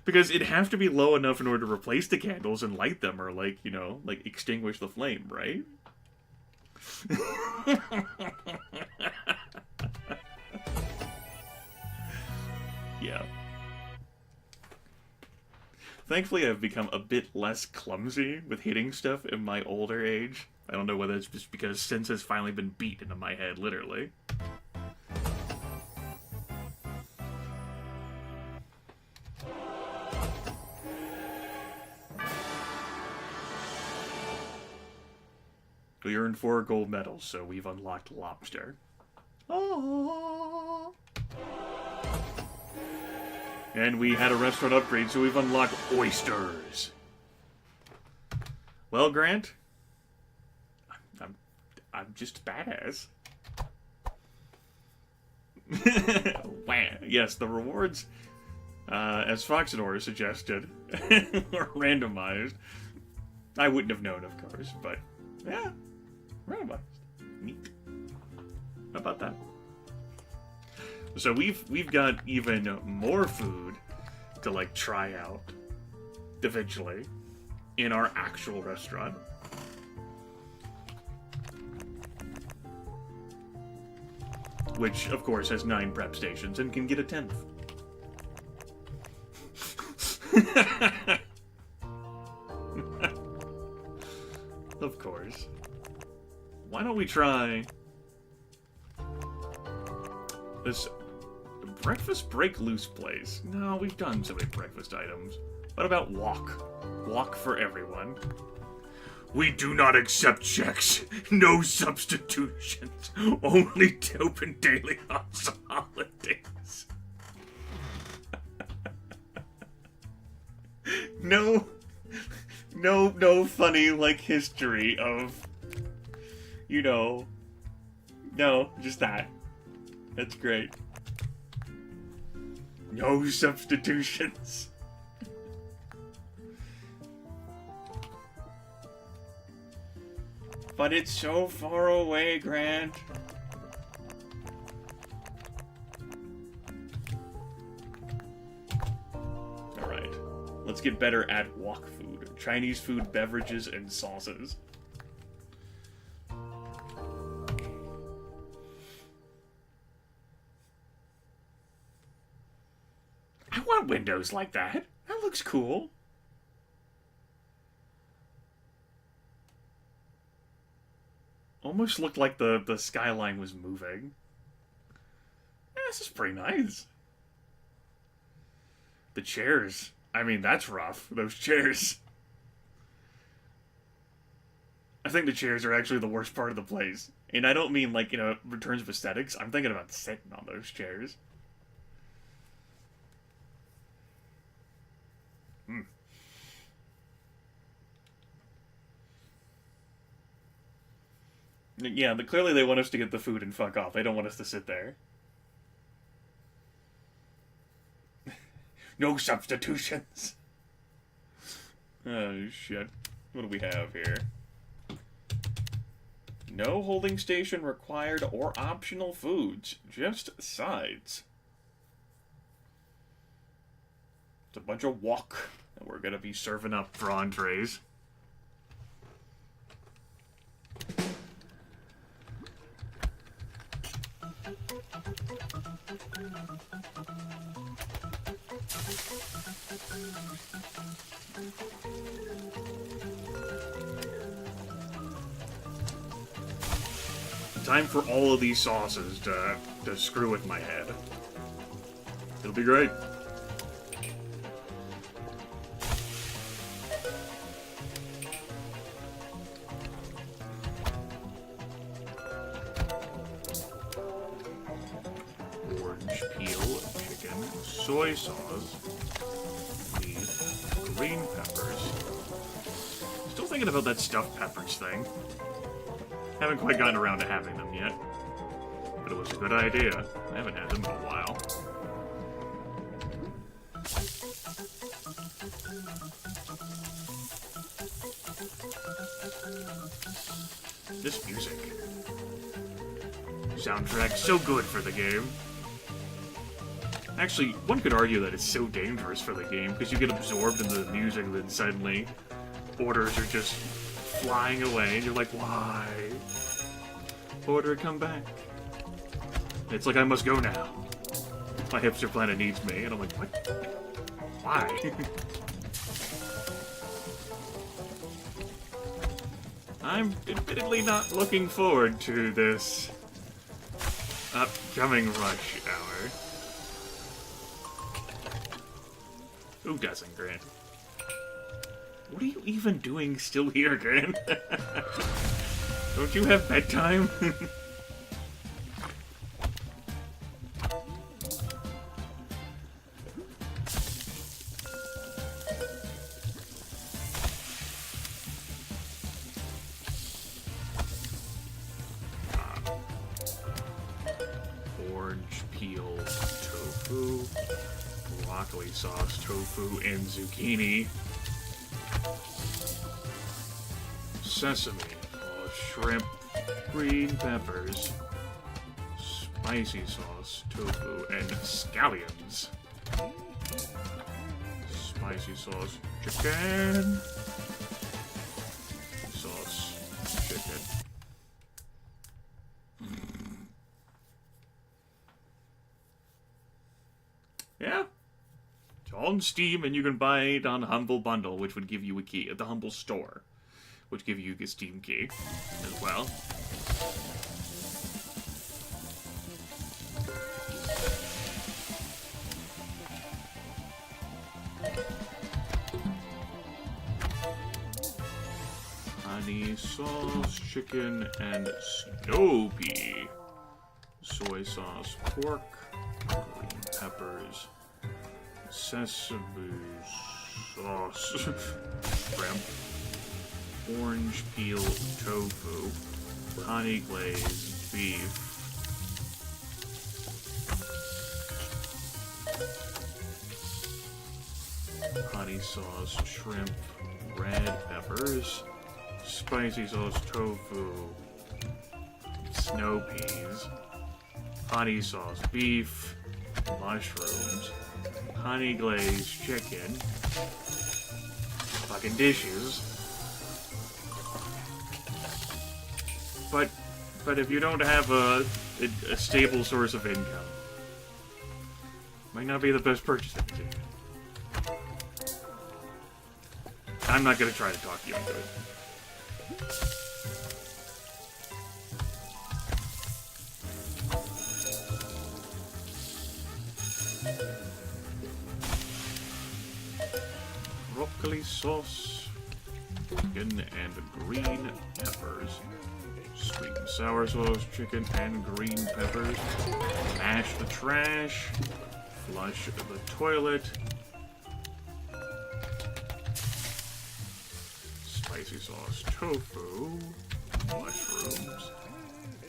Because it'd have to be low enough in order to replace the candles and light them, or, like, you know, like, extinguish the flame, right? Yeah. Thankfully, I've become a bit less clumsy with hitting stuff in my older age. I don't know whether it's just because sense has finally been beat into my head, literally. We earned 4 gold medals, so we've unlocked lobster. Oh. And we had a restaurant upgrade, so we've unlocked oysters. Well, Grant, I'm just badass. Yes, the rewards, as Foxador suggested, are randomized. I wouldn't have known, of course, but yeah, randomized. Neat. How about that? So we've got even more food to like try out eventually in our actual restaurant. Which, of course, has 9 prep stations and can get a 10th. Of course. Why don't we try this breakfast break loose place? No, we've done so many breakfast items. What about walk? Walk for everyone. We do not accept checks. No substitutions. Only open daily on holidays. No funny, like, history of, you know, no, just that. That's great. No substitutions. But it's so far away, Grant. Alright. Let's get better at walk food. Chinese food, beverages, and sauces. I want windows like that. That looks cool. Almost looked like the skyline was moving. Yeah, this is pretty nice. The chairs. I mean, that's rough. Those chairs. I think the chairs are actually the worst part of the place. And I don't mean, like, you know, in terms of aesthetics. I'm thinking about sitting on those chairs. Yeah, but clearly they want us to get the food and fuck off. They don't want us to sit there. No substitutions. Oh, shit. What do we have here? No holding station required or optional foods. Just sides. It's a bunch of wok that we're going to be serving up for entrees. Time for all of these sauces to screw with my head. It'll be great. Orange peel, chicken, soy sauce, beef, green peppers. Still thinking about that stuffed peppers thing. Haven't quite gotten around to having them yet. But it was a good idea. I haven't had them in a while. This music. Soundtrack so good for the game. Actually, one could argue that it's so dangerous for the game, because you get absorbed into the music and then suddenly orders are just flying away, and you're like, why? Order, come back. It's like I must go now. My hipster planet needs me, and I'm like, what? Why? I'm admittedly not looking forward to this upcoming rush hour. Who doesn't, Grant? What are you even doing still here, Grant? Don't you have bedtime? Orange peel tofu, broccoli sauce tofu and zucchini, sesame, shrimp, green peppers, spicy sauce tofu and scallions, spicy sauce chicken, sauce chicken. Yeah. It's all on Steam, and you can buy it on Humble Bundle, which would give you a key at the Humble Store, which give you a Steam key as well. Honey sauce, chicken, and snow pea. Soy sauce, pork, green peppers, sesame sauce, shrimp, orange peel tofu, honey glazed beef, honey sauce, shrimp, red peppers, spicy sauce tofu, snow peas, honey sauce beef, mushrooms, honey glazed chicken, fucking dishes. But if you don't have a stable source of income, might not be the best purchasing decision. I'm not gonna try to talk you into it. Broccoli sauce, chicken and green peppers, sweet and sour sauce, chicken and green peppers, mash the trash, flush the toilet, spicy sauce tofu, mushrooms,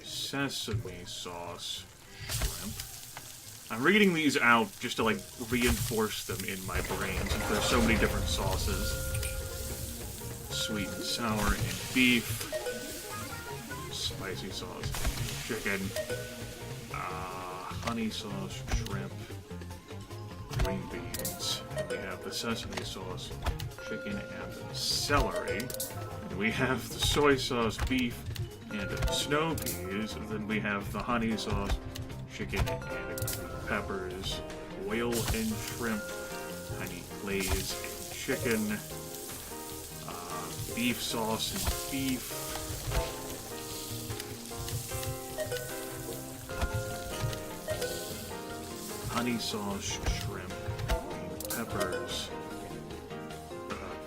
sesame sauce, shrimp. I'm reading these out just to, like, reinforce them in my brain, since there's so many different sauces. Sweet and sour and beef. Spicy sauce, chicken. Honey sauce, shrimp. Green beans. And we have the sesame sauce, chicken, and celery. And we have the soy sauce, beef, and snow peas. And then we have the honey sauce, chicken, and green peppers, oil and shrimp, honey glaze and chicken, beef sauce and beef, honey sauce, shrimp, green peppers,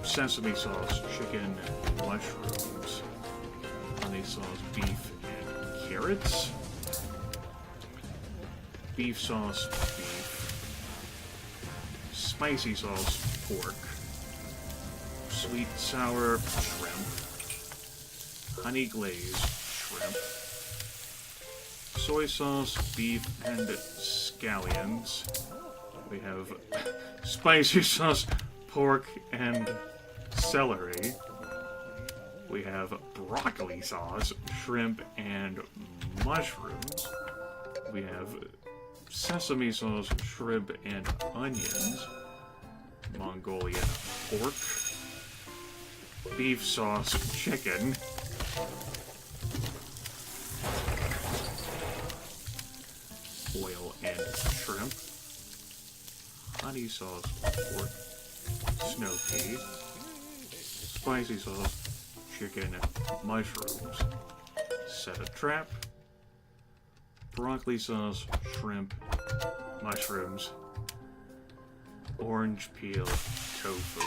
sesame sauce, chicken, mushrooms, honey sauce, beef, and carrots. Beef sauce, beef, spicy sauce, pork, sweet sour shrimp, honey glazed shrimp, soy sauce, beef, and scallions. We have spicy sauce, pork, and celery. We have broccoli sauce, shrimp, and mushrooms. We have sesame sauce, shrimp, and onions, Mongolian pork, beef sauce, chicken, oil and shrimp, honey sauce, pork, snow pea, spicy sauce, chicken, mushrooms, set a trap, broccoli sauce, shrimp, mushrooms, orange peel, tofu.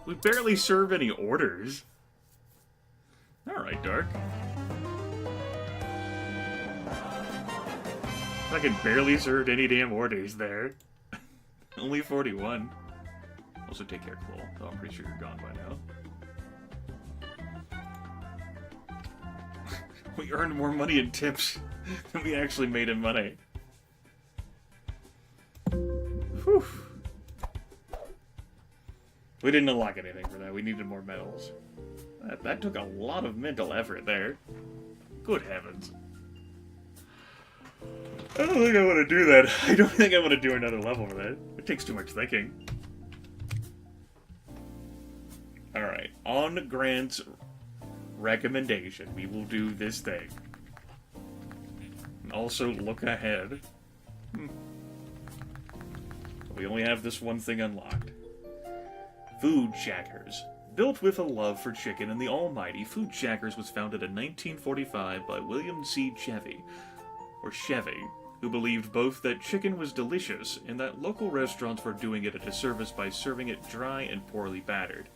We barely serve any orders. Alright, Dark. Fucking barely served any damn orders there. Only 41. Also, take care, Cole. Oh, I'm pretty sure you're gone by now. We earned more money in tips than we actually made in money. Whew. We didn't unlock anything for that. We needed more medals. That took a lot of mental effort there. Good heavens. I don't think I want to do that. I don't think I want to do another level for that. It takes too much thinking. Alright, on Grant's recommendation, we will do this thing. And also look ahead. We only have this one thing unlocked. Food Shackers. Built with a love for chicken and the almighty, Food Shackers was founded in 1945 by William C. Chevy, who believed both that chicken was delicious and that local restaurants were doing it a disservice by serving it dry and poorly battered.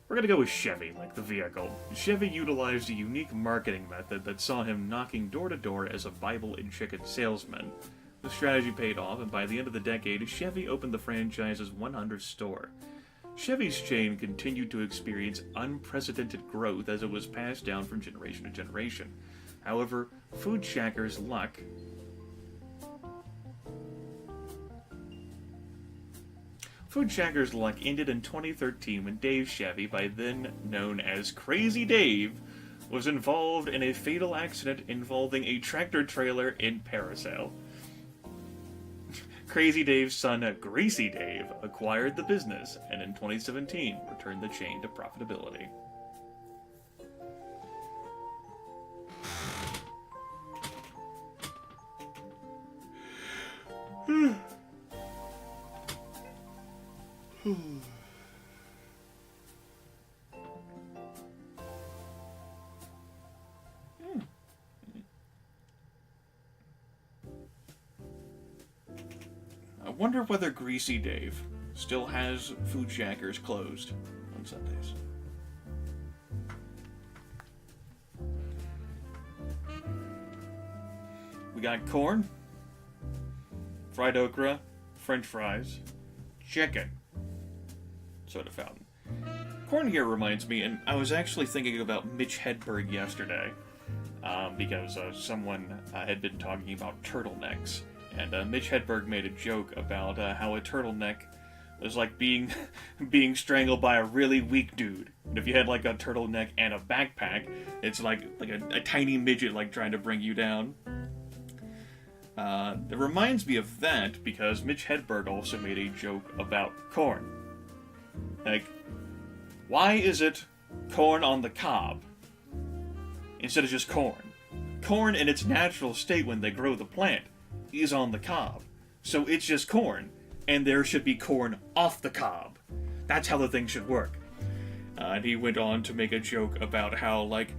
We're gonna go with Chevy, like the vehicle. Chevy utilized a unique marketing method that saw him knocking door to door as a Bible and chicken salesman. The strategy paid off, and by the end of the decade, Chevy opened the franchise's 100th store. Chevy's chain continued to experience unprecedented growth as it was passed down from generation to generation. However, Food Shackers' luck ended in 2013 when Dave Chevy, by then known as Crazy Dave, was involved in a fatal accident involving a tractor-trailer in Parasail. Crazy Dave's son, Greasy Dave, acquired the business, and in 2017 returned the chain to profitability. I wonder whether Greasy Dave still has Food Shackers closed on Sundays. We got corn, fried okra, French fries, chicken, soda fountain. Corn here reminds me, and I was actually thinking about Mitch Hedberg yesterday, because someone had been talking about turtlenecks, and Mitch Hedberg made a joke about how a turtleneck was like being strangled by a really weak dude. And if you had like a turtleneck and a backpack, it's like a tiny midget like trying to bring you down. It reminds me of that because Mitch Hedberg also made a joke about corn. Like, why is it corn on the cob instead of just corn? Corn in its natural state when they grow the plant is on the cob. So it's just corn, and there should be corn off the cob. That's how the thing should work. And he went on to make a joke about how, like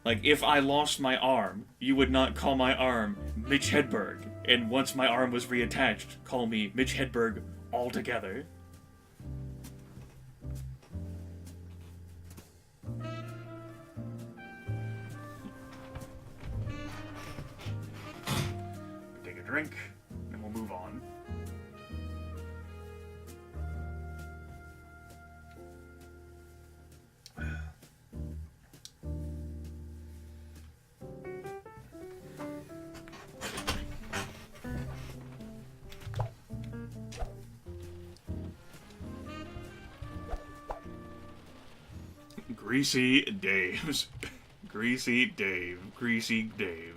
if I lost my arm, you would not call my arm Mitch Hedberg, and once my arm was reattached, call me Mitch Hedberg altogether. Take a drink, and we'll move on. Greasy Dave's. Greasy Dave. Greasy Dave.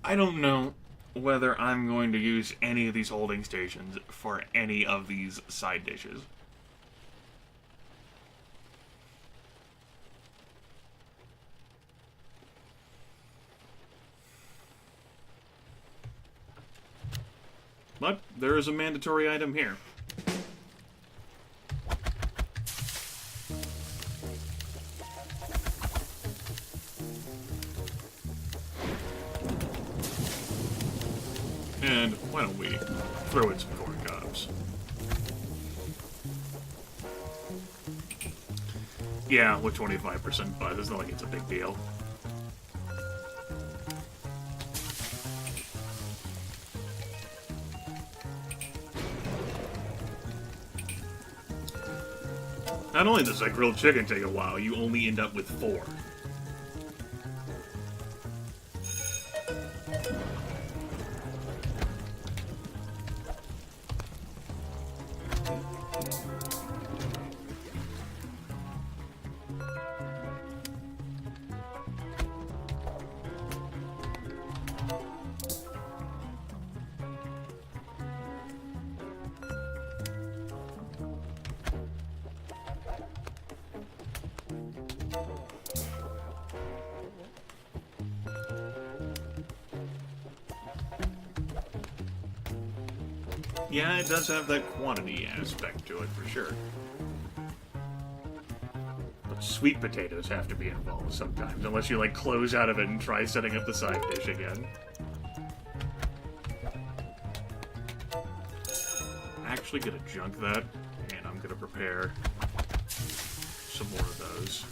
I don't know whether I'm going to use any of these holding stations for any of these side dishes. But there is a mandatory item here. And why don't we throw in some corn cobs? Yeah, with 25% buzz, it's not like it's a big deal. Not only does that grilled chicken take a while, you only end up with 4. Yeah, it does have that quantity aspect to it, for sure. But sweet potatoes have to be involved sometimes, unless you, like, close out of it and try setting up the side dish again. Actually gonna junk that, and I'm gonna prepare some more of those.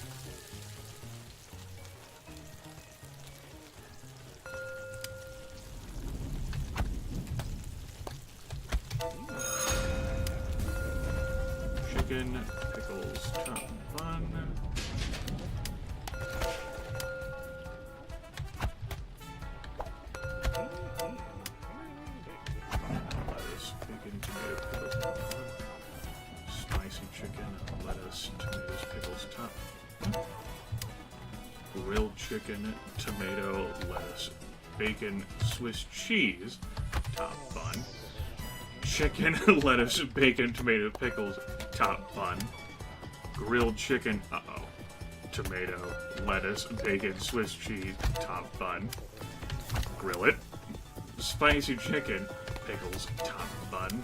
Chicken, pickles, ton fun. Lettuce, bacon, tomato, pickles, ton fun. Spicy chicken, lettuce, tomatoes, pickles, ton fun. Grilled chicken, tomato, lettuce, bacon, Swiss cheese, top fun. Chicken, lettuce, bacon, tomato, pickles, top bun. Grilled chicken, tomato, lettuce, bacon, Swiss cheese, top bun. Grill it. Spicy chicken, pickles, top bun.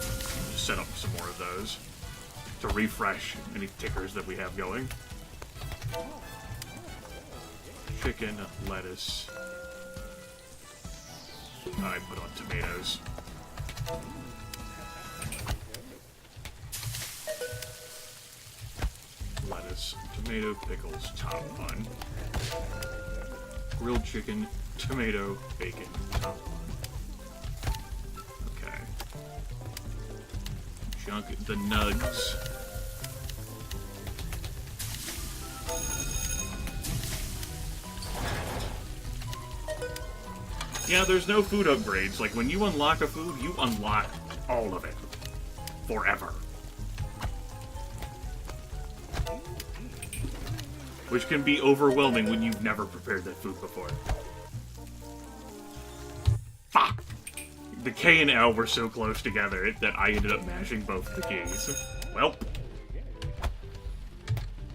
Set up some more of those to refresh any tickers that we have going. Chicken, lettuce. I put on tomatoes. Lettuce, tomato, pickles, top bun. Grilled chicken, tomato, bacon, top bun. Okay. Junk the nugs. Yeah, there's no food upgrades. Like, when you unlock a food, you unlock all of it. Forever. Which can be overwhelming when you've never prepared that food before. Fuck! The K and L were so close together that I ended up mashing both the keys. Well.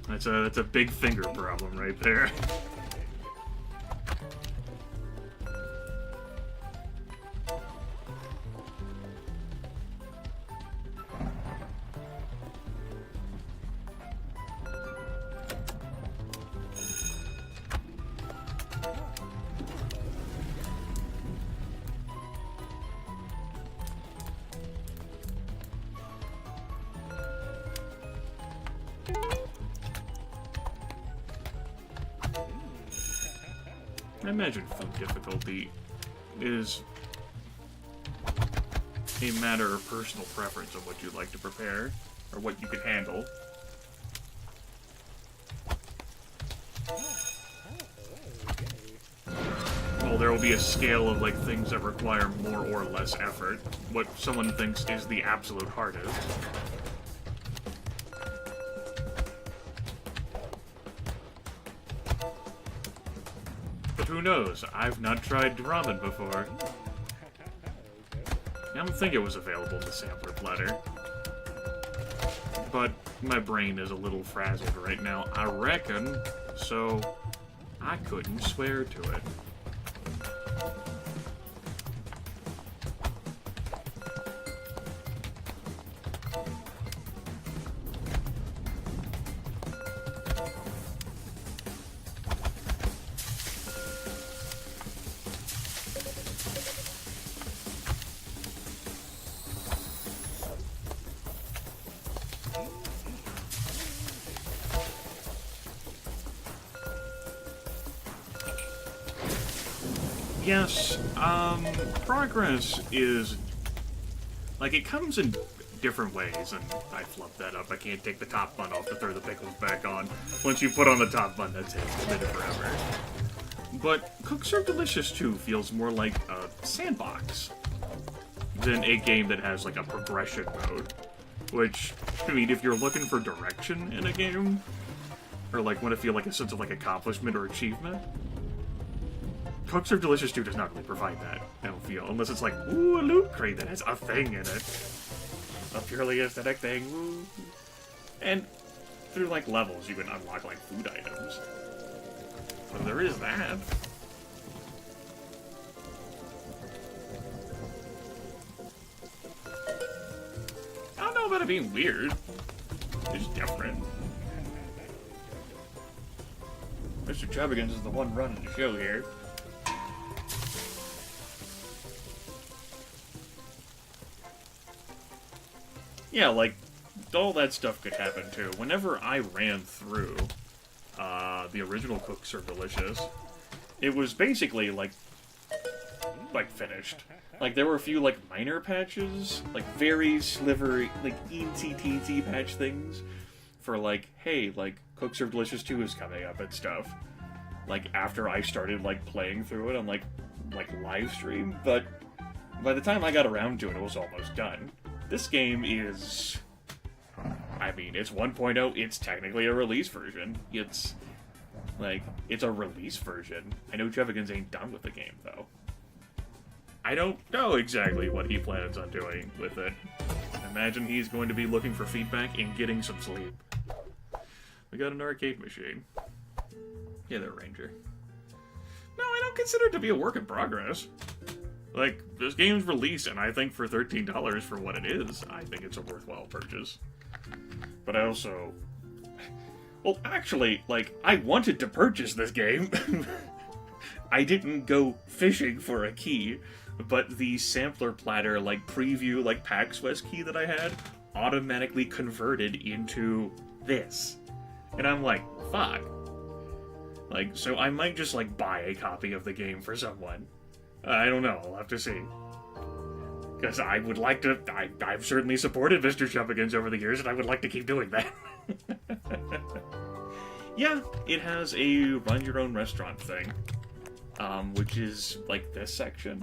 That's a big finger problem right there. I imagine food difficulty is a matter of personal preference of what you'd like to prepare, or what you can handle. Well, there will be a scale of, like, things that require more or less effort. What someone thinks is the absolute hardest. Who knows? I've not tried ramen before. I don't think it was available in the sampler platter. But my brain is a little frazzled right now, I reckon, so I couldn't swear to it. yes, progress is, like, it comes in different ways, and I flubbed that up. I can't take the top bun off to throw the pickles back on. Once you put on the top bun, that's it. It's been it forever. But Cook Serve Delicious 2 feels more like a sandbox than a game that has, like, a progression mode. Which, I mean, if you're looking for direction in a game, or, like, want to feel like a sense of, like, accomplishment or achievement, Cook Serve Delicious 2 does not really provide that, I don't feel. Unless it's like, ooh, a loot crate that has a thing in it. A purely aesthetic thing, woo. And through, like, levels, you can unlock, like, food items. So there is that. I don't know about it being weird. It's different. Mr. Chubbigans is the one running the show here. Yeah, like, all that stuff could happen, too. Whenever I ran through the original Cook Serve Delicious, it was basically, like, finished. Like, there were a few, like, minor patches, like, very slivery, like, eensy-teensy patch things for, like, hey, like, Cook Serve Delicious 2 is coming up and stuff. Like, after I started, like, playing through it on, like, live stream, but by the time I got around to it, it was almost done. This game is, I mean, it's 1.0, it's technically a release version. It's, like, it's a release version. I know Chubbigans ain't done with the game, though. I don't know exactly what he plans on doing with it. Imagine he's going to be looking for feedback and getting some sleep. We got an arcade machine. Yeah, there, Ranger. No, I don't consider it to be a work in progress. Like, this game's released, and I think for $13 for what it is, I think it's a worthwhile purchase. But I also... Well, actually, like, I wanted to purchase this game. I didn't go fishing for a key, but the sampler platter, like, preview, like, PAX West key that I had automatically converted into this. And I'm like, fuck. Like, so I might just, like, buy a copy of the game for someone. I don't know, I'll have to see. Because I would like to... I've certainly supported Mr. Chubbigans over the years, and I would like to keep doing that. Yeah, it has a run-your-own-restaurant thing. Which is, like, this section.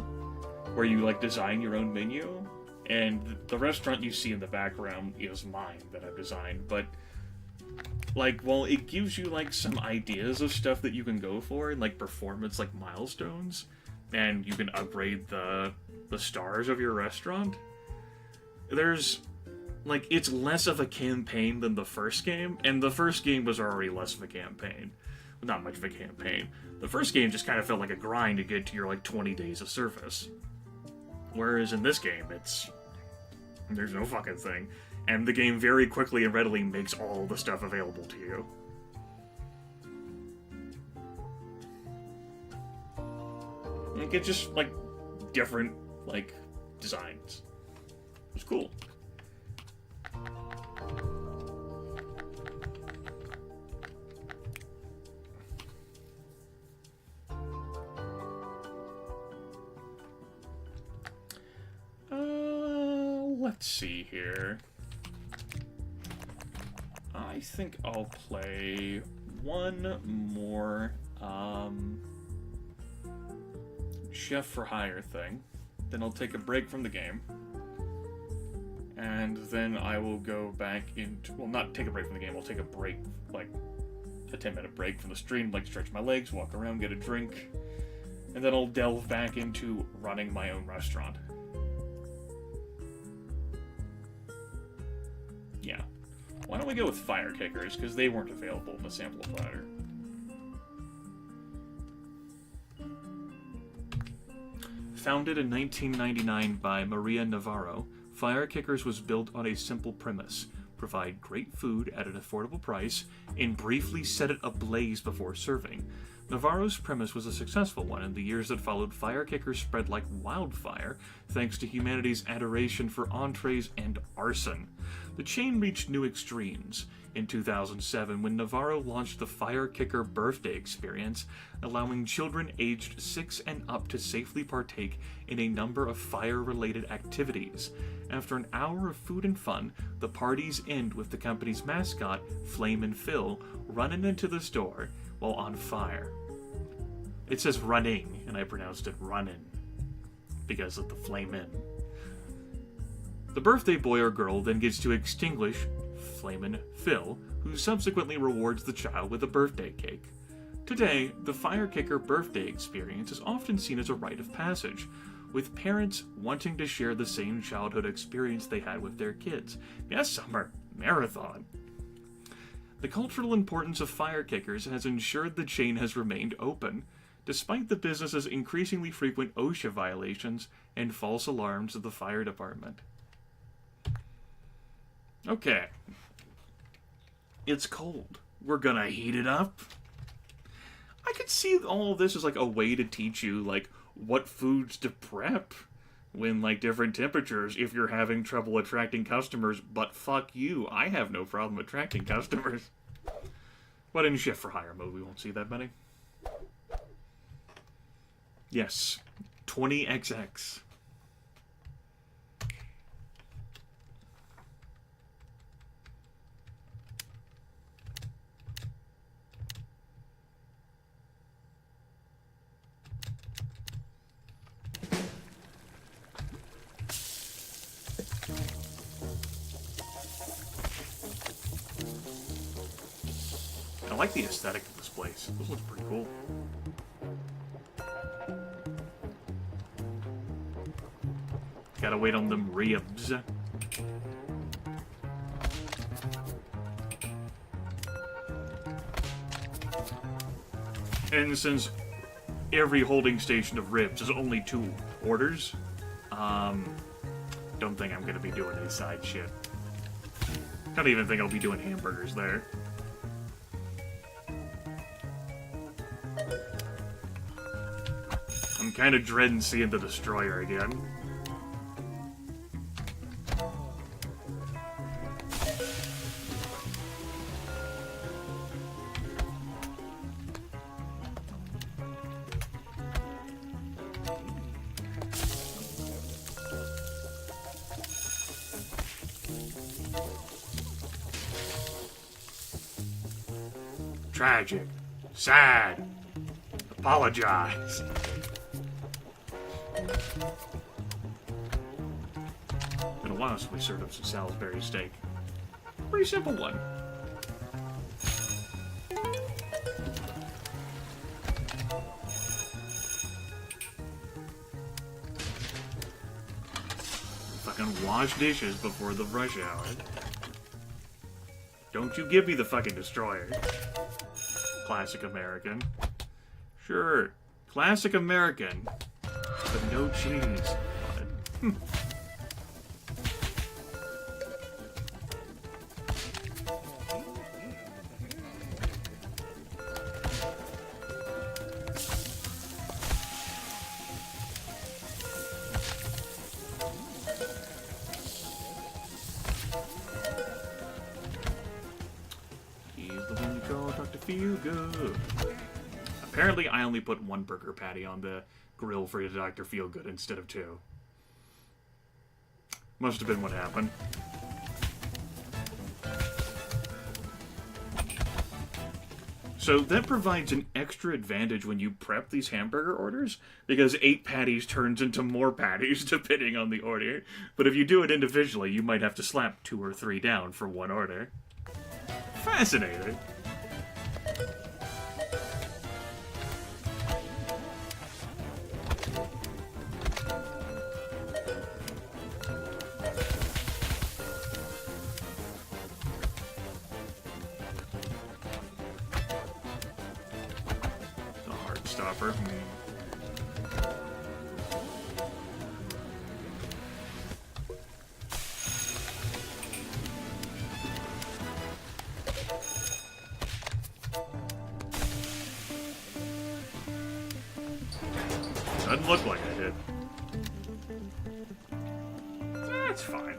Where you, like, design your own menu. And the restaurant you see in the background is mine that I've designed, but... Like, well, it gives you, like, some ideas of stuff that you can go for, and, like, performance, like, milestones. And you can upgrade the stars of your restaurant. There's, like, it's less of a campaign than the first game, and the first game was already less of a campaign. Not much of a campaign. The first game just kind of felt like a grind to get to your, like, 20 days of service. Whereas in this game, there's no fucking thing. And the game very quickly and readily makes all the stuff available to you. Like, it's just, like, different, like, designs. It's cool. Let's see here. I think I'll play one more, Chef for Hire thing. Then I'll take a break from the game. And then I will go back into... Well, not take a break from the game. I'll take a break, like, a 10-minute break from the stream, like, stretch my legs, walk around, get a drink. And then I'll delve back into running my own restaurant. Yeah. Why don't we go with fire kickers, because they weren't available in the sampler platter. Founded in 1999 by Maria Navarro, Fire Kickers was built on a simple premise: provide great food at an affordable price, and briefly set it ablaze before serving. Navarro's premise was a successful one. In the years that followed, fire kickers spread like wildfire, thanks to humanity's adoration for entrees and arson. The chain reached new extremes in 2007 when Navarro launched the Fire Kicker Birthday Experience, allowing children aged 6 and up to safely partake in a number of fire-related activities. After an hour of food and fun, the parties end with the company's mascot, Flamin' Phil, running into the store while on fire. It says running, and I pronounced it runnin' because of the flamin'. The birthday boy or girl then gets to extinguish Flamin' Phil, who subsequently rewards the child with a birthday cake. Today, the Fire Kicker Birthday Experience is often seen as a rite of passage, with parents wanting to share the same childhood experience they had with their kids. Yes, summer marathon. The cultural importance of fire kickers has ensured the chain has remained open, despite the business's increasingly frequent OSHA violations and false alarms of the fire department. Okay. It's cold. We're gonna heat it up. I could see all of this as like a way to teach you like what foods to prep when like different temperatures if you're having trouble attracting customers, but fuck you, I have no problem attracting customers. But in Shift for Hire mode we won't see that many. Yes, 20XX. I like the aesthetic of this place. This looks pretty cool. Gotta wait on them ribs. And since every holding station of ribs is only 2 orders, don't think I'm gonna be doing any side shit. Don't even think I'll be doing hamburgers there. I'm kind of dreading seeing the Destroyer again. Tragic. Sad. Apologize. Been a while since we served up some Salisbury steak. Pretty simple one. Fucking wash dishes before the rush hour. Don't you give me the fucking Destroyer. Classic American. Sure, classic American, but no cheese on it. He's the one you call Dr. Feel Good. Apparently, I only put 1 burger patty on the grill for Dr. Feelgood instead of 2. Must have been what happened. So that provides an extra advantage when you prep these hamburger orders, because 8 patties turns into more patties depending on the order. But if you do it individually, you might have to slap 2 or 3 down for 1 order. Fascinating. Stopper. look like I did. That's fine.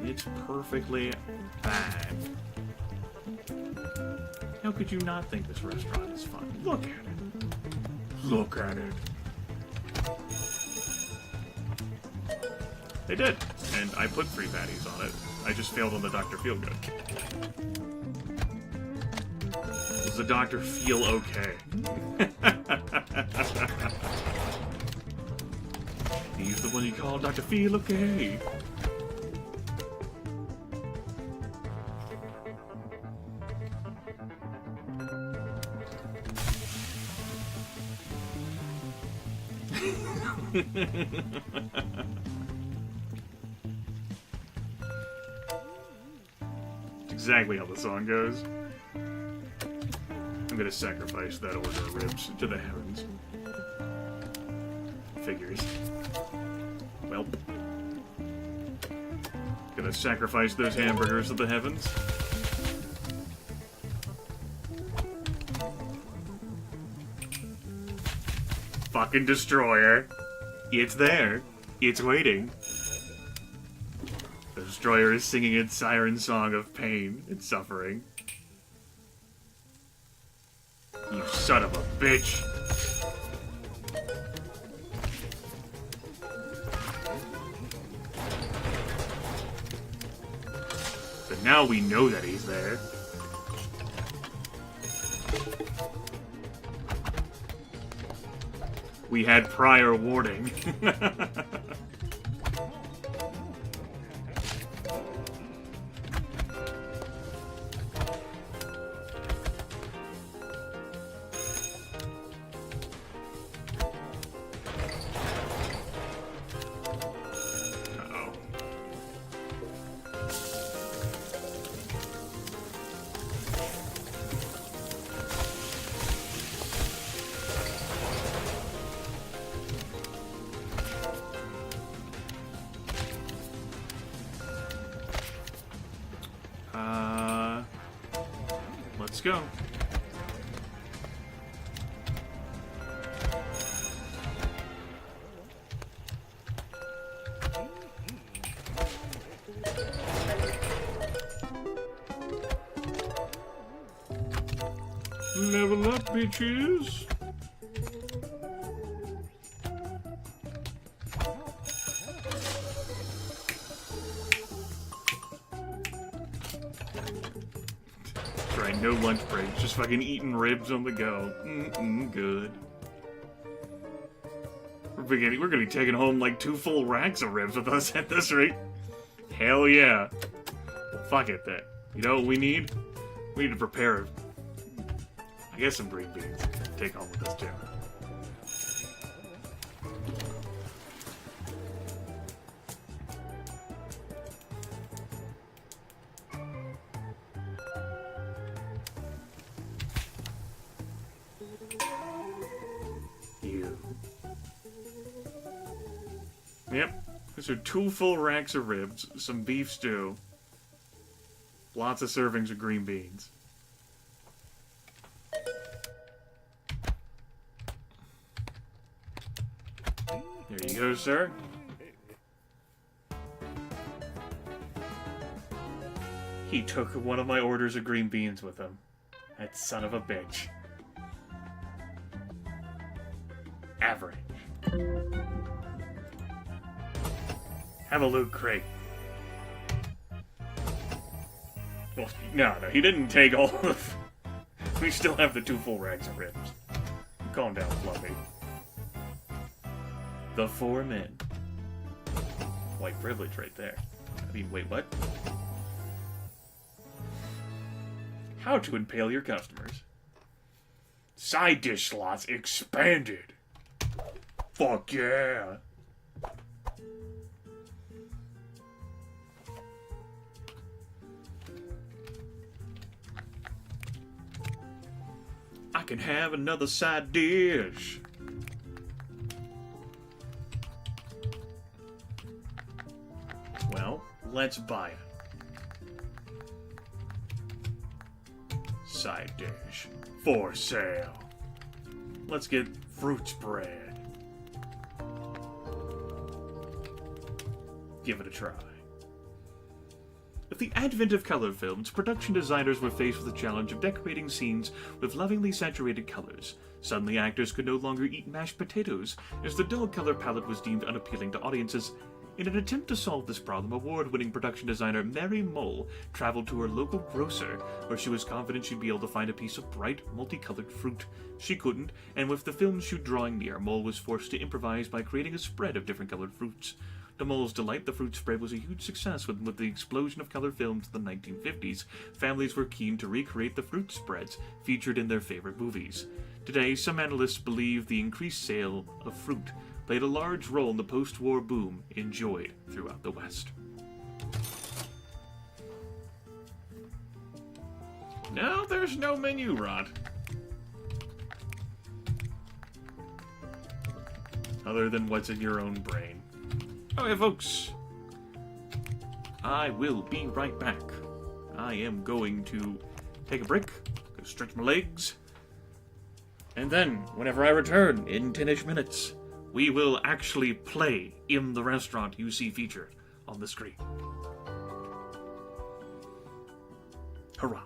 It's perfectly fine. How could you not think this restaurant is fun? Look at it. Look at it. They did, and I put 3 patties on it. I just failed on the Dr. Feelgood. Does the doctor feel okay? He's the one you call Dr. Feel Okay. Exactly how the song goes. I'm gonna sacrifice that order of ribs to the heavens. Figures. Welp. Gonna sacrifice those hamburgers to the heavens. Fucking destroyer. It's there. It's waiting. The destroyer is singing its siren song of pain and suffering. You son of a bitch. But now we know that he's there. We had prior warning. Let's go. Level up, bitches. Right, no lunch breaks, just fucking eating ribs on the go. Good. We're gonna be taking home like 2 full racks of ribs with us at this rate. Hell yeah. Well, fuck it then. You know what we need? We need to prepare, I guess, some green beans to take home with us too. Yep, those are 2 full racks of ribs, some beef stew, lots of servings of green beans. There you go, sir. He took one of my orders of green beans with him. That son of a bitch. Average. Have a loot crate. Well, no, he didn't take all of... We still have the 2 full racks of ribs. Calm down, Fluffy. The 4 men. White privilege right there. I mean, wait, what? How to impale your customers. Side dish slots expanded. Fuck yeah. I can have another side dish. Well, let's buy it. Side dish for sale. Let's get fruit spread. Give it a try. With the advent of color films, production designers were faced with the challenge of decorating scenes with lovingly saturated colors. Suddenly, actors could no longer eat mashed potatoes, as the dull color palette was deemed unappealing to audiences. In an attempt to solve this problem, award-winning production designer Mary Mull traveled to her local grocer, where she was confident she'd be able to find a piece of bright, multicolored fruit. She couldn't, and with the film shoot drawing near, Mull was forced to improvise by creating a spread of different colored fruits. To Mull's delight, the fruit spread was a huge success. With the explosion of color films in the 1950s, families were keen to recreate the fruit spreads featured in their favorite movies. Today, some analysts believe the increased sale of fruit played a large role in the post-war boom enjoyed throughout the West. No, there's no menu, Rod. Other than what's in your own brain. Okay, folks. I will be right back. I am going to take a break, go stretch my legs, and then, whenever I return in 10-ish minutes, we will actually play in the restaurant you see featured on the screen. Hurrah.